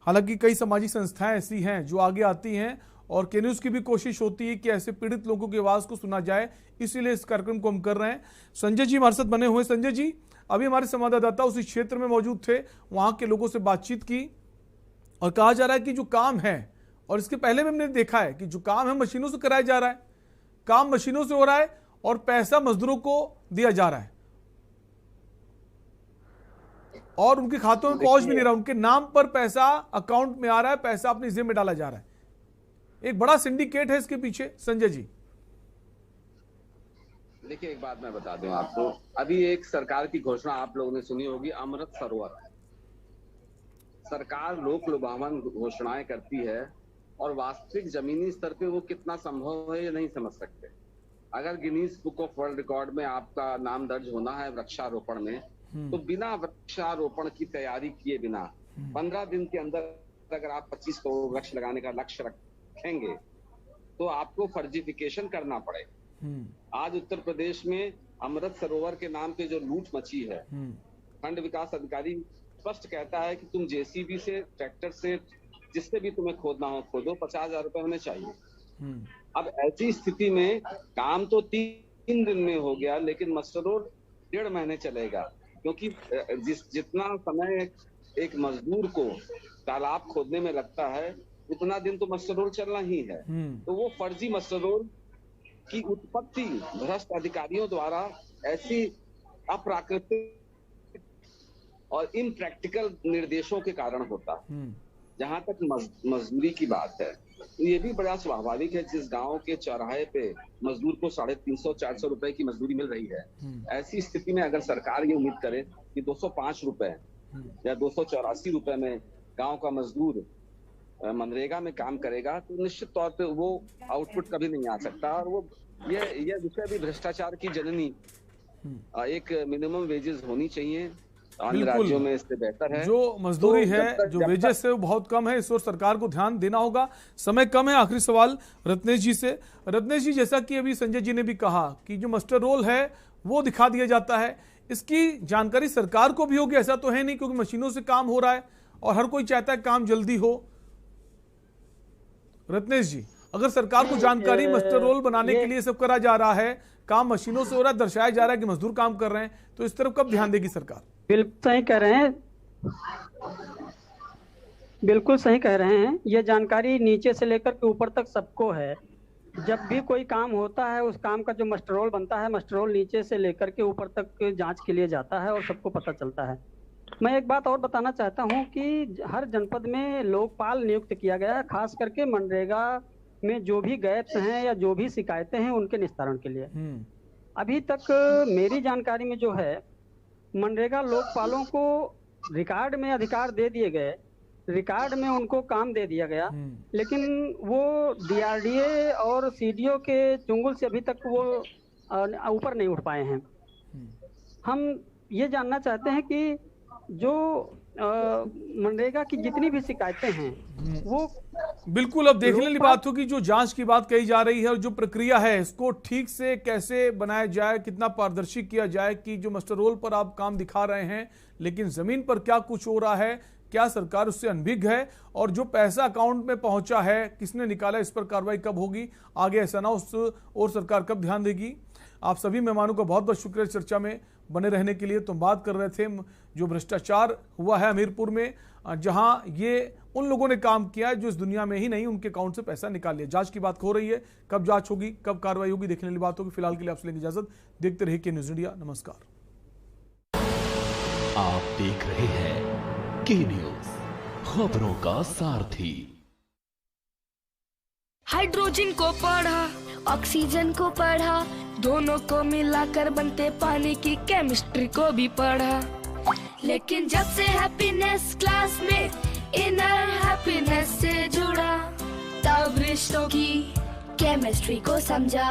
हालांकि कई सामाजिक संस्थाएं ऐसी हैं जो आगे आती हैं और के न्यूज़ की भी कोशिश होती है कि ऐसे पीड़ित लोगों की आवाज़ को सुना जाए, इसीलिए इस कार्यक्रम को हम कर रहे हैं। संजय जी हमारे साथ बने हुए। संजय जी, अभी हमारे संवाददाता उसी क्षेत्र में मौजूद थे, वहाँ के लोगों से बातचीत की और कहा जा रहा है कि जो काम है, और इसके पहले भी हमने देखा है कि जो काम है मशीनों से कराया जा रहा है, काम मशीनों से हो रहा है और पैसा मजदूरों को दिया जा रहा है और उनके खातों में पहुंच भी नहीं रहा, उनके नाम पर पैसा अकाउंट में आ रहा है, पैसा अपनी जेब में डाला जा रहा है। एक बड़ा सिंडिकेट है इसके पीछे। संजय जी, देखिए एक बात मैं बता दूं आपको, अभी एक सरकार की घोषणा आप लोगों ने सुनी होगी, अमृत सरोवर। सरकार लोक लुभावन घोषणाएं करती है और वास्तविक जमीनी स्तर पे वो कितना संभव है ये नहीं समझ सकते। अगर Guinness book of world record में आपका नाम दर्ज होना है वृक्षारोपण में, तो बिना वृक्षारोपण की तैयारी किए बिना 15 दिन के अंदर अगर आप 25 करोड़ वृक्ष लगाने का लक्ष्य रखेंगे तो आपको फर्जिफिकेशन करना पड़ेगा। आज उत्तर प्रदेश में अमृत सरोवर के नाम पे जो लूट मची है, खंड विकास अधिकारी स्पष्ट कहता है कि तुम जेसीबी से, ट्रैक्टर से, जिससे भी तुम्हें खोदना हो खोदो, 50,000 रुपए हमें चाहिए। अब ऐसी स्थिति में काम तो 3 दिन में हो गया, लेकिन मस्टर रोड 1.5 महीने चलेगा, क्योंकि जितना समय एक मजदूर को तालाब खोदने में लगता है उतना दिन तो मस्टर रोड चलना ही है। तो वो फर्जी मस्टर रोड की उत्पत्ति भ्रष्ट अधिकारियों द्वारा ऐसी अप्राकृतिक और इम्प्रैक्टिकल निर्देशों के कारण होता है। जहां तक मजदूरी की बात है, तो ये भी बड़ा स्वाभाविक है, जिस गांव के चौराहे पे मजदूर को 350-400 रुपए की मजदूरी मिल रही है, ऐसी स्थिति में अगर सरकार ये उम्मीद करे कि 205 रुपए या 284 रुपए में गांव का मजदूर मनरेगा में काम करेगा, तो निश्चित तौर पे वो आउटपुट कभी नहीं आ सकता। और वो ये विषय भी भ्रष्टाचार की जननी, एक मिनिमम वेजेस होनी चाहिए, अन्य राज्यों में इससे बेहतर है। जो मजदूरी है, जो वेजेस है वो बहुत कम है, इस ओर सरकार को ध्यान देना होगा। समय कम है, आखिरी सवाल रत्नेश जी से। रत्नेश जी, जैसा कि अभी संजय जी ने भी कहा कि जो मस्टर रोल है वो दिखा दिया जाता है, इसकी जानकारी सरकार को भी होगी, ऐसा तो है नहीं, क्योंकि मशीनों से काम हो रहा है और हर कोई चाहता है काम जल्दी हो। रत्नेश जी, अगर सरकार को जानकारी मस्टर रोल बनाने के लिए सब करा जा रहा है, काम मशीनों से हो रहा है, दर्शाया जा रहा है कि मजदूर काम कर रहे हैं, तो इस तरफ कब ध्यान देगी सरकार? बिल्कुल सही कह रहे हैं, बिल्कुल सही कह रहे हैं। ये जानकारी नीचे से लेकर के ऊपर तक सबको है। जब भी कोई काम होता है, उस काम का जो मस्टर रोल बनता है, मस्टर रोल नीचे से लेकर के ऊपर तक जांच के लिए जाता है और सबको पता चलता है। मैं एक बात और बताना चाहता हूं कि हर जनपद में लोकपाल नियुक्त किया गया है, खास करके मनरेगा में जो भी गैप्स हैं या जो भी शिकायतें हैं उनके निस्तारण के लिए। अभी तक मेरी जानकारी में जो है, मनरेगा लोकपालों को रिकॉर्ड में अधिकार दे दिए गए, रिकॉर्ड में उनको काम दे दिया गया, लेकिन वो डीआरडीए और सीडीओ के चुंगल से अभी तक वो ऊपर नहीं उठ पाए हैं। हम ये जानना चाहते हैं कि जो मनरेगा की जितनी भी शिकायतें हैं वो बिल्कुल अब देखने वाली बात होगी। जो जांच की बात कही जा रही है और जो प्रक्रिया है, इसको ठीक से कैसे बनाया जाए, कितना पारदर्शी किया जाए कि जो मस्टर रोल पर आप काम दिखा रहे हैं, लेकिन जमीन पर क्या कुछ हो रहा है, क्या सरकार उससे अनभिज्ञ है, और जो पैसा अकाउंट में पहुंचा है किसने निकाला, इस पर कार्रवाई कब होगी, आगे ऐसा ना उस और सरकार कब ध्यान देगी। आप सभी मेहमानों का बहुत बहुत शुक्रिया चर्चा में बने रहने के लिए। तुम बात कर रहे थे जो भ्रष्टाचार हुआ है हमीरपुर में, जहां ये उन लोगों ने काम किया है जो इस दुनिया में ही नहीं, उनके अकाउंट से पैसा निकाल लिया। जांच की बात हो रही है, कब जांच होगी, कब कार्रवाई होगी, देखने वाली बात होगी। फिलहाल के लिए आपसे लेंगे इजाजत। देखते रहिए के न्यूज इंडिया। नमस्कार। आप देख रहे हैं के न्यूज, खबरों का सारथी। हाइड्रोजन को पढ़ा, ऑक्सीजन को पढ़ा, दोनों को मिलाकर बनते पानी की केमिस्ट्री को भी पढ़ा। लेकिन जब से हैप्पीनेस क्लास में इनर हैप्पीनेस से जुड़ा, तब रिश्तों की केमिस्ट्री को समझा।